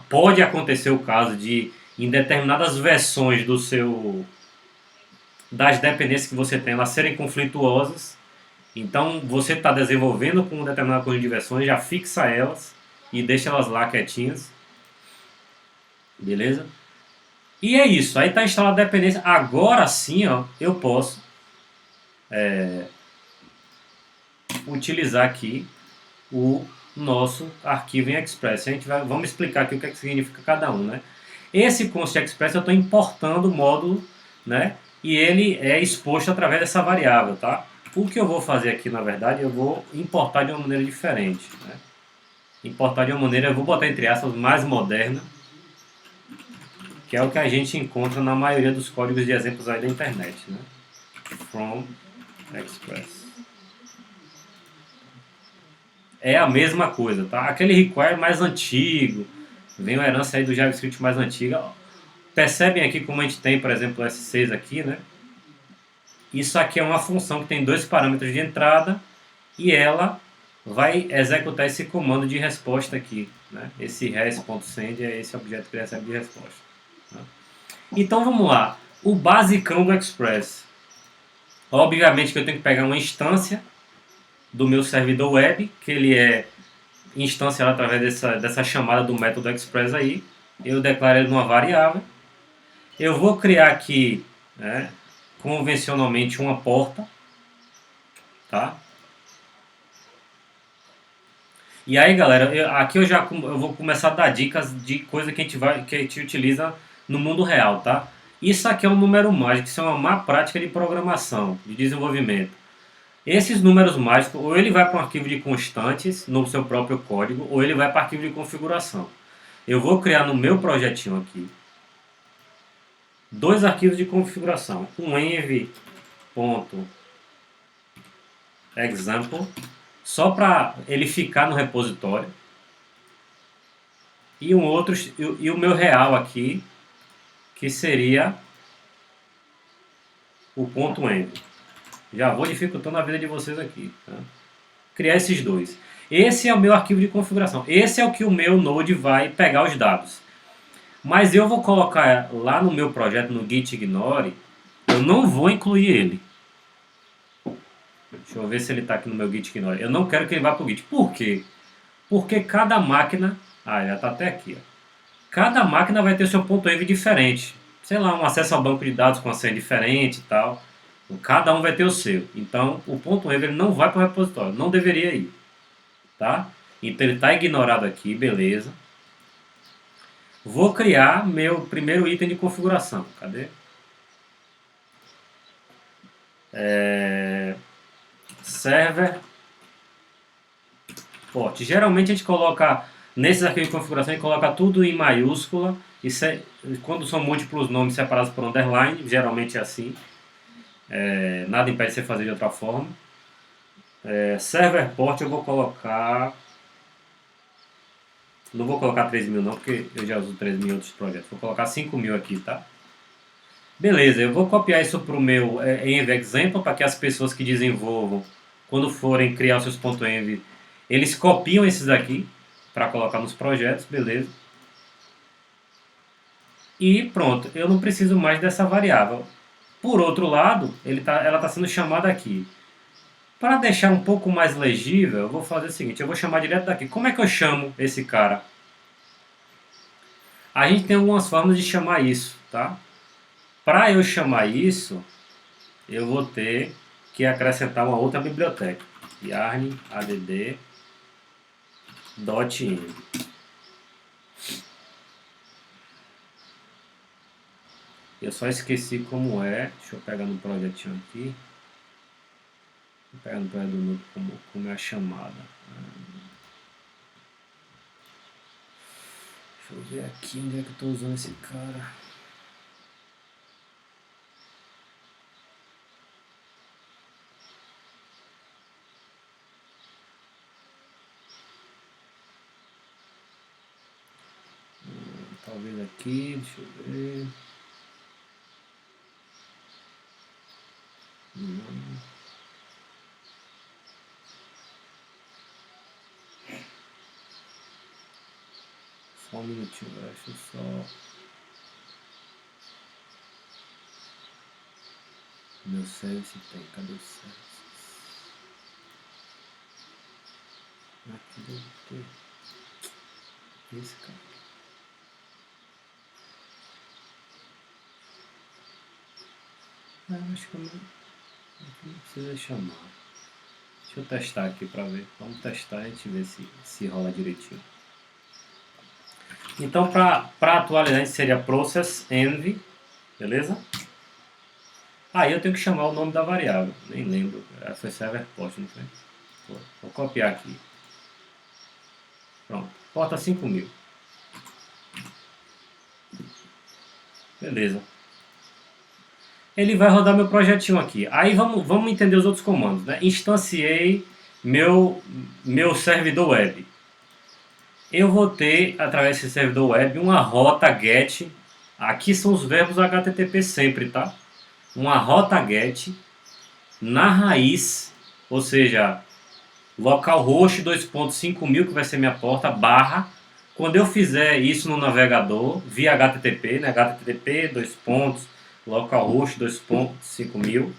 pode acontecer o caso de, em determinadas versões das dependências que você tem, elas serem conflituosas. Então, você está desenvolvendo com um determinado conjunto de versões, já fixa elas e deixa elas lá quietinhas. Beleza? E é isso. Aí está instalada a dependência. Agora sim, ó, eu posso utilizar aqui o nosso arquivo em Express. Vamos explicar aqui o que, que significa cada um, né? Esse const Express eu estou importando o módulo, né? E ele é exposto através dessa variável, tá? O que eu vou fazer aqui, na verdade, eu vou importar de uma maneira diferente, né? Importar de uma maneira, eu vou botar entre aspas, mais moderna, que é o que a gente encontra na maioria dos códigos de exemplos aí da internet, né? From Express. É a mesma coisa, tá? Aquele require mais antigo, vem uma herança aí do JavaScript mais antiga. Percebem aqui como a gente tem, por exemplo, o S6 aqui, né? Isso aqui é uma função que tem dois parâmetros de entrada e ela vai executar esse comando de resposta aqui, né? Esse res.send é esse objeto que recebe de resposta, né? Então vamos lá, o basicão do Express. Obviamente que eu tenho que pegar uma instância do meu servidor web, que ele é instanciado através dessa chamada do método Express aí. Eu declaro ele numa variável. Eu vou criar aqui, né, convencionalmente uma porta, tá? E aí, galera, aqui eu vou começar a dar dicas de coisa que a gente utiliza no mundo real, tá? Isso aqui é um número mágico, isso é uma má prática de programação, de desenvolvimento. Esses números mágicos, ou ele vai para um arquivo de constantes no seu próprio código, ou ele vai para arquivo de configuração. Eu vou criar no meu projetinho aqui dois arquivos de configuração. Um env.example, só para ele ficar no repositório. E um outro, e o meu real aqui, que seria o ponto .env. Já vou dificultando a vida de vocês aqui. Tá? Criar esses dois. Esse é o meu arquivo de configuração. Esse é o que o meu Node vai pegar os dados. Mas eu vou colocar lá no meu projeto, no Git Ignore, eu não vou incluir ele. Deixa eu ver se ele está aqui no meu Git Ignore. Eu não quero que ele vá para o Git. Por quê? Porque cada máquina... Ah, já está até aqui. Ó. Cada máquina vai ter seu ponto .env diferente. Sei lá, um acesso ao banco de dados com uma senha diferente e tal. Cada um vai ter o seu. Então, o ponto .env ele não vai para o repositório. Não deveria ir. Tá? Então, ele está ignorado aqui. Beleza. Vou criar meu primeiro item de configuração. Cadê? Server port. Geralmente a gente coloca, nesses arquivos de configuração, a gente coloca tudo em maiúscula. Quando são múltiplos nomes separados por underline, geralmente é assim. Nada impede você fazer de outra forma. Server port eu vou colocar... Não vou colocar 3.000 não, porque eu já uso 3.000 em outros projetos. Vou colocar 5.000 aqui, tá? Beleza, eu vou copiar isso para o meu env.example, para que as pessoas que desenvolvam, quando forem criar os seus .env, eles copiam esses daqui, para colocar nos projetos, beleza. E pronto, eu não preciso mais dessa variável. Por outro lado, ela está sendo chamada aqui. Para deixar um pouco mais legível, eu vou fazer o seguinte, eu vou chamar direto daqui. Como é que eu chamo esse cara? A gente tem algumas formas de chamar isso, tá? Para eu chamar isso, eu vou ter que acrescentar uma outra biblioteca. Yarn add.env. Eu só esqueci como é. Deixa eu pegar no projetinho aqui. Vou pegar no projeto do Node como é a chamada. Deixa eu ver aqui onde é que eu estou usando esse cara. Talvez aqui, deixa eu ver. Só um minutinho, deixa eu só... Meu service tem, cadê o service? Aqui deve ter. Esse cara. Acho que não precisa chamar. Deixa eu testar aqui pra ver. Vamos testar e a gente ver se rola direitinho. Então, para atualizar, a gente seria process env, beleza? Aí eu tenho que chamar o nome da variável. Nem lembro. Foi server port, não foi? Vou copiar aqui. Pronto. Porta 5.000. Beleza. Ele vai rodar meu projetinho aqui. Aí vamos entender os outros comandos, né? Instanciei meu servidor web. Eu vou ter, através desse servidor web, uma rota get. Aqui são os verbos HTTP sempre, tá? Uma rota get na raiz, ou seja, localhost 2.5000, que vai ser minha porta, barra. Quando eu fizer isso no navegador, via HTTP, né? HTTP, localhost 2.5000,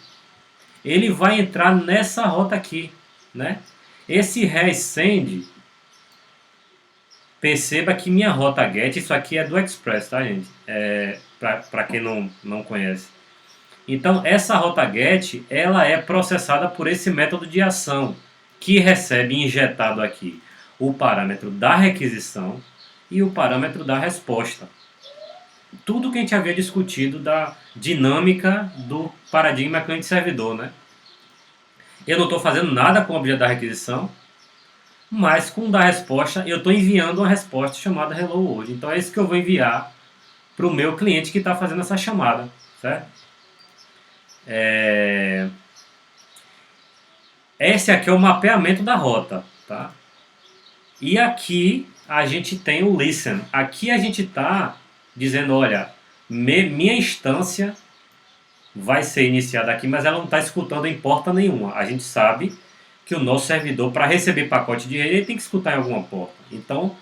ele vai entrar nessa rota aqui, né? Esse resend, perceba que minha rota get, isso aqui é do Express, tá, gente? Para quem não conhece. Então, essa rota get, ela é processada por esse método de ação, que recebe injetado aqui o parâmetro da requisição e o parâmetro da resposta. tudo que a gente havia discutido da dinâmica do paradigma cliente-servidor, né? Eu não estou fazendo nada com o objeto da requisição, mas com o da resposta eu estou enviando uma resposta chamada Hello World. Então é isso que eu vou enviar para o meu cliente que está fazendo essa chamada, certo? Esse aqui é o mapeamento da rota, tá? E aqui a gente tem o listen. Aqui a gente está dizendo, olha, minha instância vai ser iniciada aqui, mas ela não está escutando em porta nenhuma. A gente sabe que o nosso servidor, para receber pacote de rede, ele tem que escutar em alguma porta. Então,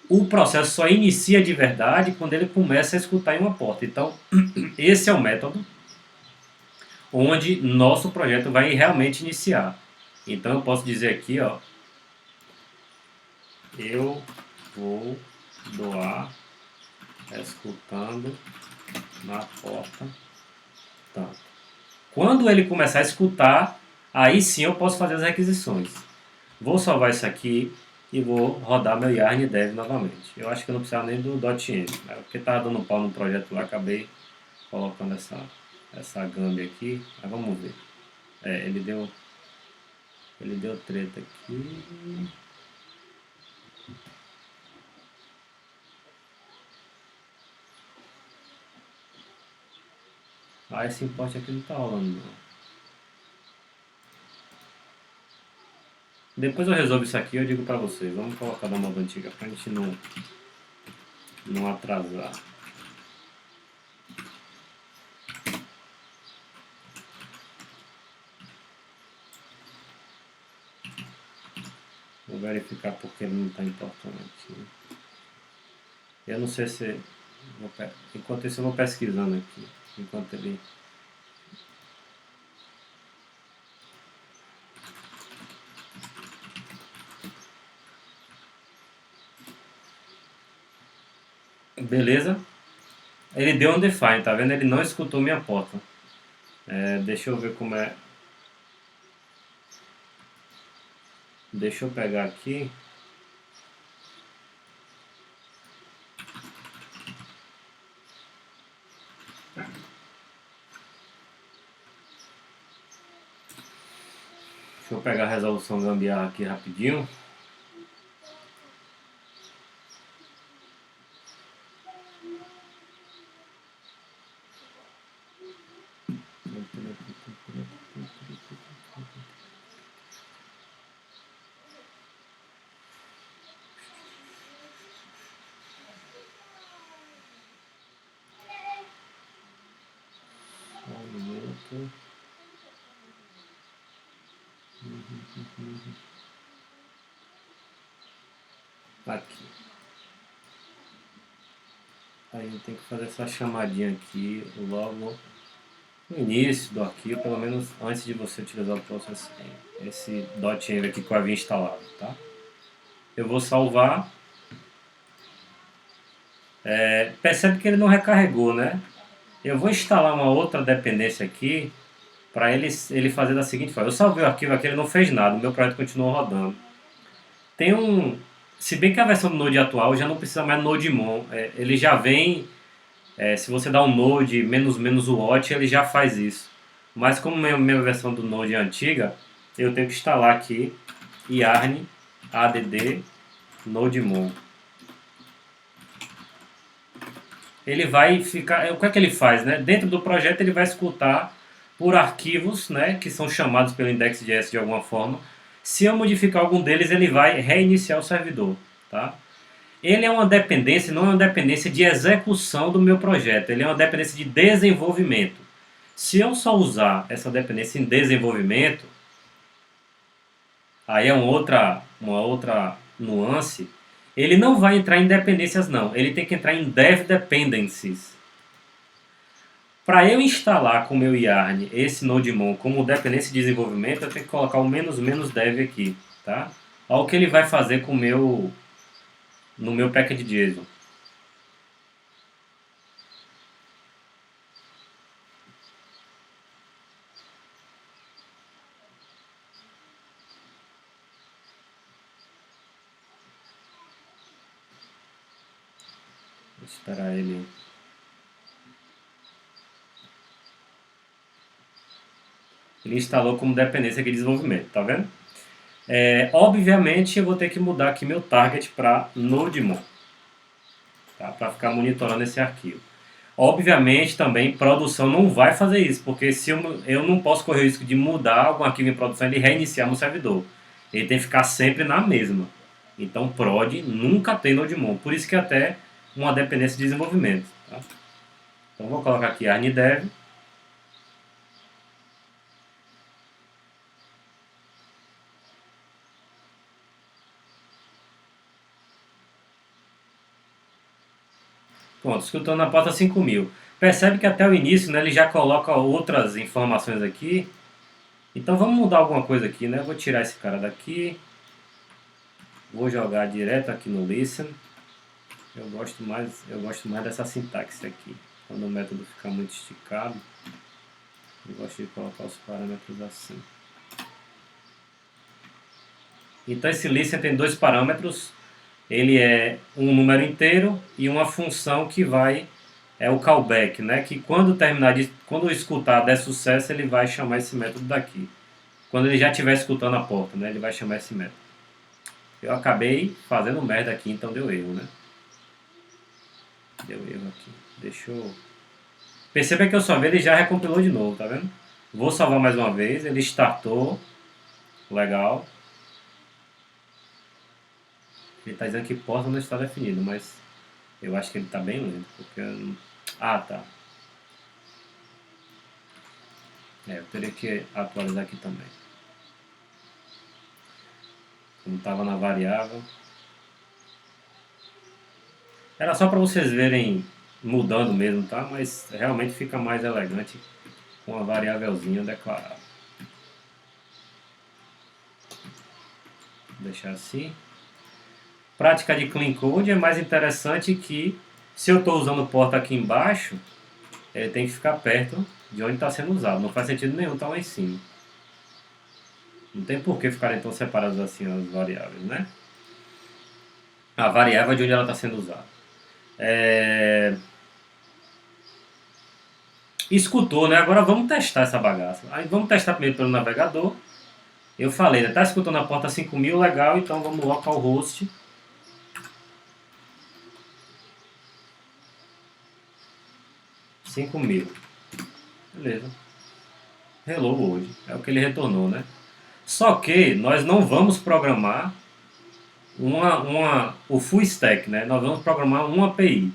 o processo só inicia de verdade quando ele começa a escutar em uma porta. Então, esse é o método onde nosso projeto vai realmente iniciar. Então, eu posso dizer aqui, ó, eu vou doar escutando na porta tanto. Quando ele começar a escutar, aí sim eu posso fazer as requisições. Vou salvar isso aqui e vou rodar meu yarn dev novamente. Eu acho que eu não precisava nem do .env, né? Porque estava dando um pau no projeto lá, acabei colocando essa gambi aqui. Mas vamos ver. Ele deu treta aqui. Ah, esse import aqui não tá rolando não. Depois eu resolvo isso aqui e eu digo pra vocês. Vamos colocar na moda antiga pra gente não atrasar. Vou verificar porque ele não está importando aqui. Eu não sei se... Enquanto isso eu vou pesquisando aqui. Enquanto ele... Beleza? Ele deu um define, tá vendo? Ele não escutou minha porta. Deixa eu ver como é... Deixa eu pegar aqui. Deixa eu pegar a resolução gambiarra aqui rapidinho. Só um minuto. Aqui. Aí a gente tem que fazer essa chamadinha aqui logo no início do arquivo, pelo menos antes de você utilizar o processo. Esse .env aqui que eu havia instalado, tá? Eu vou salvar. Percebe que ele não recarregou, né? Eu vou instalar uma outra dependência aqui para ele fazer da seguinte forma. Eu salvei o arquivo aqui, ele não fez nada, o meu projeto continuou rodando. Tem um... Se bem que a versão do Node atual já não precisa mais nodemon. Ele já vem... se você dá um node menos watch, ele já faz isso. Mas como minha versão do Node é antiga, eu tenho que instalar aqui yarn add nodemon. Ele vai ficar... O que é que ele faz, né? Dentro do projeto ele vai escutar por arquivos, né, que são chamados pelo index.js de alguma forma. Se eu modificar algum deles, ele vai reiniciar o servidor, tá? Ele é uma dependência, não é uma dependência de execução do meu projeto, ele é uma dependência de desenvolvimento. Se eu só usar essa dependência em desenvolvimento, aí é uma outra nuance, ele não vai entrar em dependências não, ele tem que entrar em dev dependencies. Para eu instalar com o meu yarn esse nodemon como dependência de desenvolvimento, eu tenho que colocar o menos dev aqui, tá? Olha o que ele vai fazer com no meu package.json. Vou esperar ele Ele instalou como dependência aqui de desenvolvimento, tá vendo? Obviamente eu vou ter que mudar aqui meu target para Nodemon, tá? Para ficar monitorando esse arquivo. Obviamente também produção não vai fazer isso, porque se eu não posso correr o risco de mudar algum arquivo em produção e ele reiniciar no servidor. Ele tem que ficar sempre na mesma. Então prod nunca tem Nodemon, por isso que até uma dependência de desenvolvimento. Tá? Então vou colocar aqui arndev. Pronto, escutando na porta 5000. Percebe que até o início, né, ele já coloca outras informações aqui. Então vamos mudar alguma coisa aqui, né? Vou tirar esse cara daqui. Vou jogar direto aqui no listen. Eu gosto mais dessa sintaxe aqui. Quando o método fica muito esticado, eu gosto de colocar os parâmetros assim. Então esse listen tem dois parâmetros. Ele é um número inteiro e uma função que vai o callback, né? Que quando o escutar der sucesso, ele vai chamar esse método daqui. Quando ele já estiver escutando a porta, né? Ele vai chamar esse método. Eu acabei fazendo merda aqui, então deu erro, né? Deu erro aqui. Deixa eu... Perceba que eu salvei, ele já recompilou de novo, tá vendo? Vou salvar mais uma vez, ele startou. Legal. Ele está dizendo que porta não está definido, mas eu acho que ele está bem lento, porque... Ah, tá. Eu teria que atualizar aqui também. Como estava na variável. Era só para vocês verem mudando mesmo, tá? Mas realmente fica mais elegante com a variávelzinha declarada. Vou deixar assim. Prática de clean code é mais interessante que se eu estou usando porta aqui embaixo, ele tem que ficar perto de onde está sendo usado. Não faz sentido nenhum estar lá em cima. Não tem por que ficarem tão separados assim as variáveis, né? A variável é de onde ela está sendo usada. Escutou, né? Agora vamos testar essa bagaça. Aí vamos testar primeiro pelo navegador. Eu falei, né? Tá escutando a porta 5000, legal, então vamos localhost. Cinco mil. Beleza. Hello hoje. É o que ele retornou, né? Só que nós não vamos programar o full stack, né? Nós vamos programar uma API.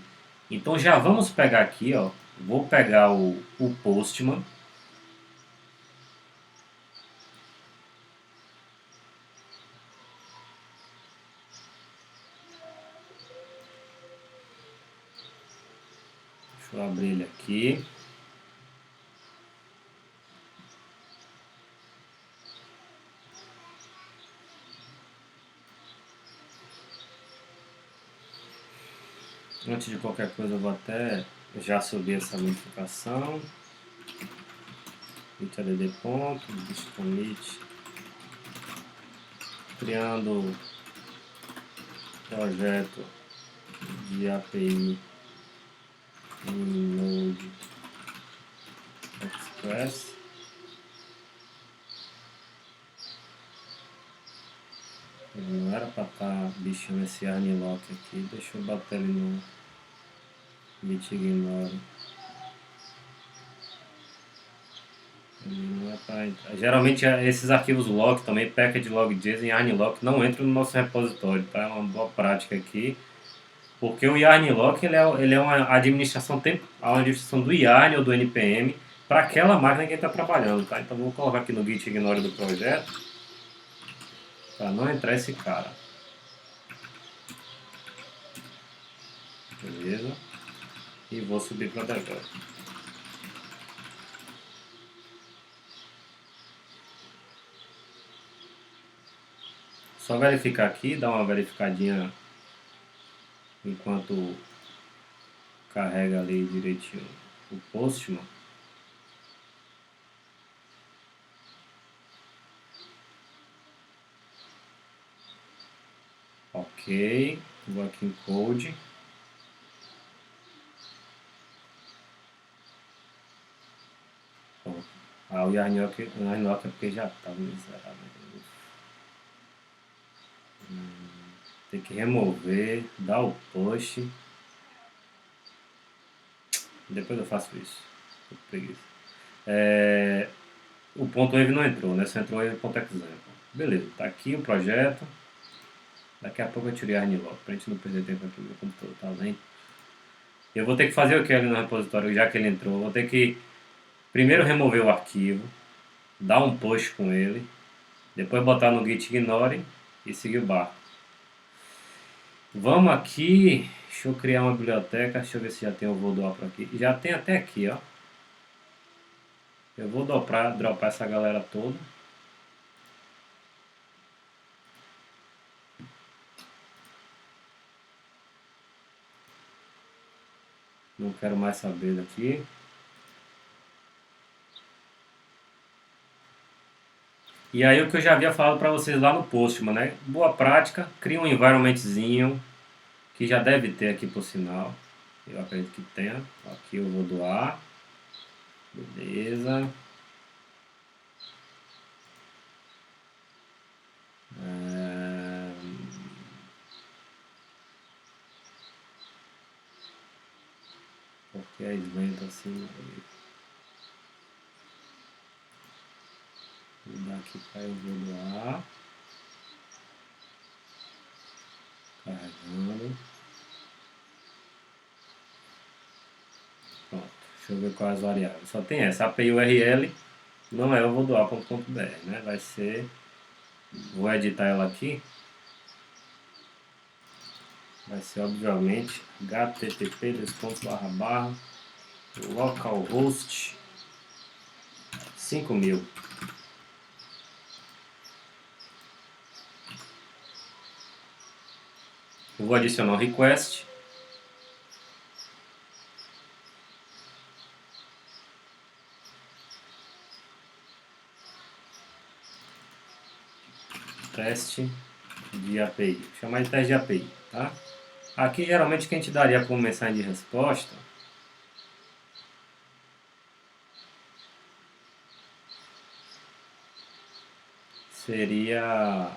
Então já vamos pegar aqui, ó. Vou pegar o Postman. Deixa eu abrir ele aqui. Antes de qualquer coisa eu vou até já subir essa modificação. Git ponto, commit, criando projeto de API em Node Express. Não era para estar bichando esse arnlock aqui, deixa eu bater ele no git ignore. Não é pra entrar. Geralmente esses arquivos log também, package log.json e yarnlock não entram no nosso repositório, tá? É uma boa prática aqui. Porque o yarnlock ele é uma administração do yarn ou do npm para aquela máquina que está trabalhando, tá? Então vou colocar aqui no git ignore do projeto para não entrar esse cara. Beleza? E vou subir para debug. Só verificar aqui, dar uma verificadinha enquanto carrega ali direitinho o Postman. Ok, vou aqui em Code. o Yarnioque é porque já tá miserável. Tem que remover, dar o push. Depois eu faço isso. Tô com preguiça. O ponto wave não entrou, né? Só entrou o ponto example. Beleza, tá aqui o projeto. Daqui a pouco eu tirei a Arnilock, pra gente não perder tempo aqui no meu computador, tá vendo? Eu vou ter que fazer o que ali no repositório, já que ele entrou. Vou ter que primeiro remover o arquivo, dar um push com ele, depois botar no git ignore e seguir o barco. Vamos aqui, deixa eu criar uma biblioteca, deixa eu ver se já tem o Voodoo por aqui. Já tem até aqui, ó. Eu vou dropar essa galera toda. Não quero mais saber daqui. E aí o que eu já havia falado para vocês lá no Postman, né? Boa prática, cria um environmentzinho, que já deve ter aqui por sinal. Eu acredito que tenha. Aqui eu vou doar. Beleza. Porque é isento assim. Vou dar aqui para eu vou doar. Carregando. Pronto. Deixa eu ver quais as variáveis. Só tem essa. API URL não é o vodoar.com.br, né? Vai ser. Vou editar ela aqui. Vai ser obviamente http://localhost 5000. Eu vou adicionar um request. Teste de API. Vou chamar de teste de API, tá? Aqui geralmente o que a gente daria como mensagem de resposta seria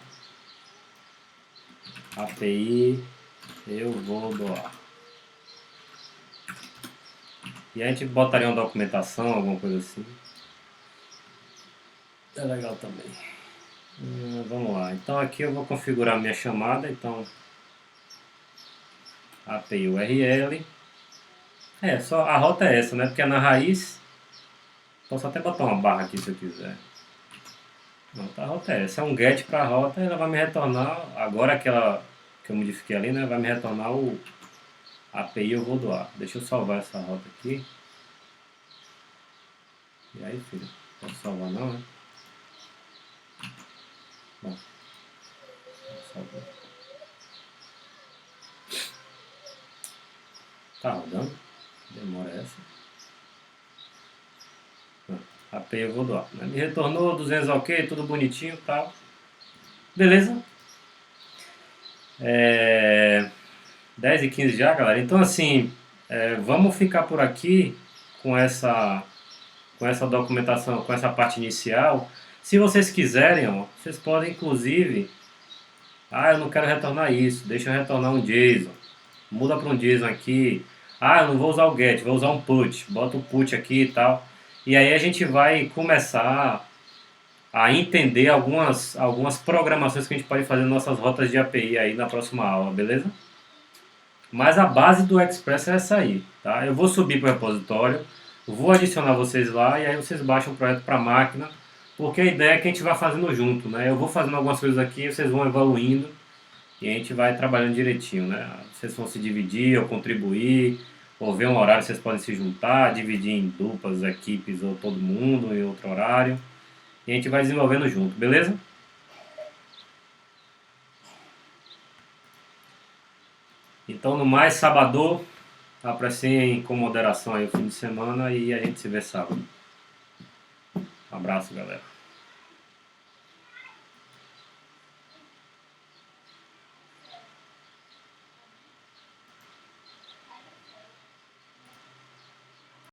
API eu vou doar. E a gente botaria uma documentação, alguma coisa assim. É legal também. Vamos lá. Então aqui eu vou configurar minha chamada. Então API URL. Só a rota é essa, né? Porque é na raiz. Posso até botar uma barra aqui se eu quiser. Pronto, a rota é essa. É um get para a rota e ela vai me retornar. Agora aquela que eu modifiquei ali, né? Vai me retornar o API eu vou doar. Deixa eu salvar essa rota aqui. E aí, filho? Não posso salvar não, né? Bom, salvar. Tá rodando. Demora essa. API eu vou doar. Né? Me retornou 200 ok, tudo bonitinho e tal. Beleza? 10 e 15 já, galera. Então, assim, vamos ficar por aqui com essa documentação, com essa parte inicial. Se vocês quiserem, ó, vocês podem, inclusive... eu não quero retornar isso. Deixa eu retornar um JSON. Muda para um JSON aqui. Eu não vou usar o get, vou usar um put. Bota o put aqui e tal. E aí a gente vai começar a entender algumas programações que a gente pode fazer nas nossas rotas de API aí na próxima aula, beleza? Mas a base do Express é essa aí, tá? Eu vou subir para o repositório, vou adicionar vocês lá e aí vocês baixam o projeto para a máquina, porque a ideia é que a gente vai fazendo junto, né? Eu vou fazendo algumas coisas aqui, vocês vão evoluindo e a gente vai trabalhando direitinho, né? Vocês vão se dividir ou contribuir, ou ver um horário, vocês podem se juntar, dividir em duplas, equipes ou todo mundo em outro horário. E a gente vai desenvolvendo junto, beleza? Então, no mais, sábado, apreciem com moderação aí o fim de semana e a gente se vê sábado. Um abraço, galera.